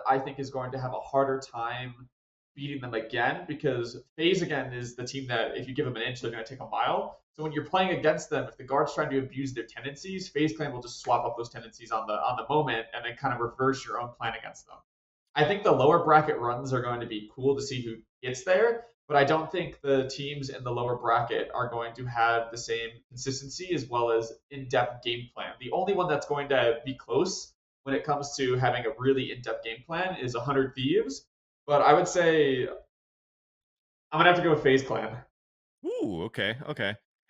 S3: I think, is going to have a harder time beating them again, because FaZe, again, is the team that if you give them an inch, they're going to take a mile. So when you're playing against them, if the Guard's trying to abuse their tendencies, FaZe Clan will just swap up those tendencies on the moment and then kind of reverse your own plan against them. I think the lower bracket runs are going to be cool to see who gets there, but I don't think the teams in the lower bracket are going to have the same consistency as well as in-depth game plan. The only one that's going to be close when it comes to having a really in-depth game plan is 100 Thieves, but I would say I'm gonna have to go with FaZe Clan.
S2: Ooh, okay.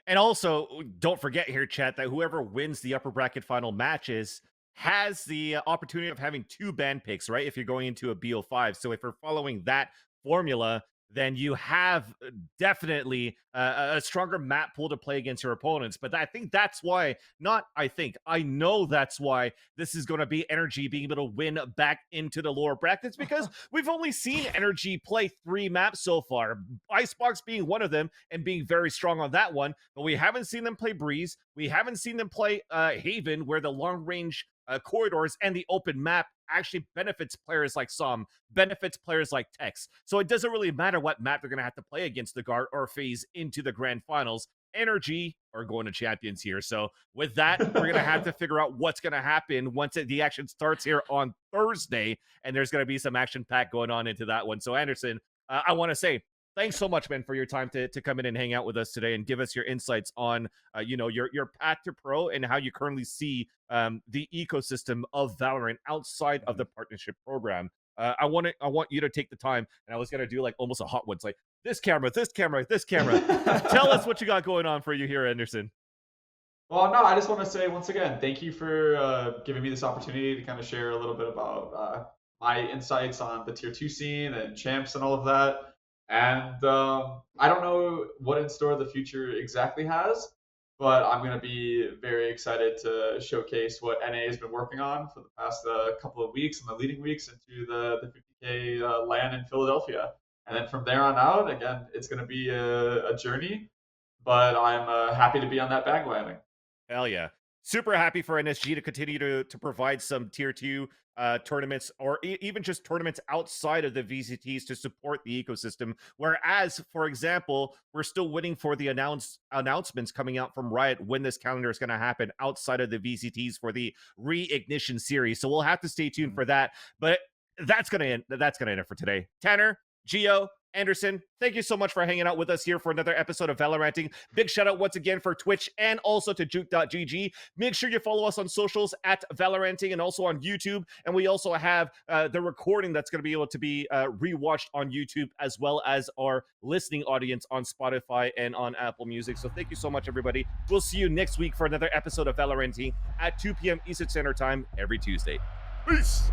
S2: And also, don't forget here, chat, that whoever wins the upper bracket final matches has the opportunity of having 2 ban picks, right? If you're going into a BO5. So if you're following that formula, then you have definitely a stronger map pool to play against your opponents. But I think that's why, I know that's why this is going to be Energy being able to win back into the lower brackets, because we've only seen Energy play 3 maps so far, Icebox being one of them and being very strong on that one. But we haven't seen them play Breeze. We haven't seen them play Haven, where the long range corridors and the open map actually benefits players like Som, benefits players like Tex. So it doesn't really matter what map they're going to have to play against the Guard or FaZe into the grand finals. Energy are going to champions here. So with that, we're going to have to figure out what's going to happen once the action starts here on Thursday. And there's going to be some action pack going on into that one. So Anderson, I want to say, thanks so much, man, for your time to come in and hang out with us today and give us your insights on, your path to pro and how you currently see the ecosystem of Valorant outside of the partnership program. I want you to take the time, and I was gonna do like almost a hot one. It's like this camera. Tell us what you got going on for you here, Anderson.
S3: Well, no, I just want to say once again, thank you for giving me this opportunity to kind of share a little bit about my insights on the tier 2 scene and champs and all of that. And I don't know what in store the future exactly has, but I'm going to be very excited to showcase what NA has been working on for the past couple of weeks and the leading weeks into the 50K LAN in Philadelphia. And then from there on out, again, it's going to be a journey, but I'm happy to be on that bandwagon.
S2: Hell yeah. Super happy for NSG to continue to provide some tier 2 tournaments or even just tournaments outside of the VCTs to support the ecosystem. Whereas, for example, we're still waiting for the announcements coming out from Riot when this calendar is going to happen outside of the VCTs for the Reignition series. So we'll have to stay tuned for that. But that's going to end it for today. Tanner, Gio, Anderson, thank you so much for hanging out with us here for another episode of Valoranting. Big shout out once again for Twitch and also to Juke.gg. Make sure you follow us on socials at Valoranting and also on YouTube. And we also have the recording that's going to be able to be rewatched on YouTube, as well as our listening audience on Spotify and on Apple Music. So thank you so much, everybody. We'll see you next week for another episode of Valoranting at 2 p.m. Eastern Standard Time every Tuesday. Peace!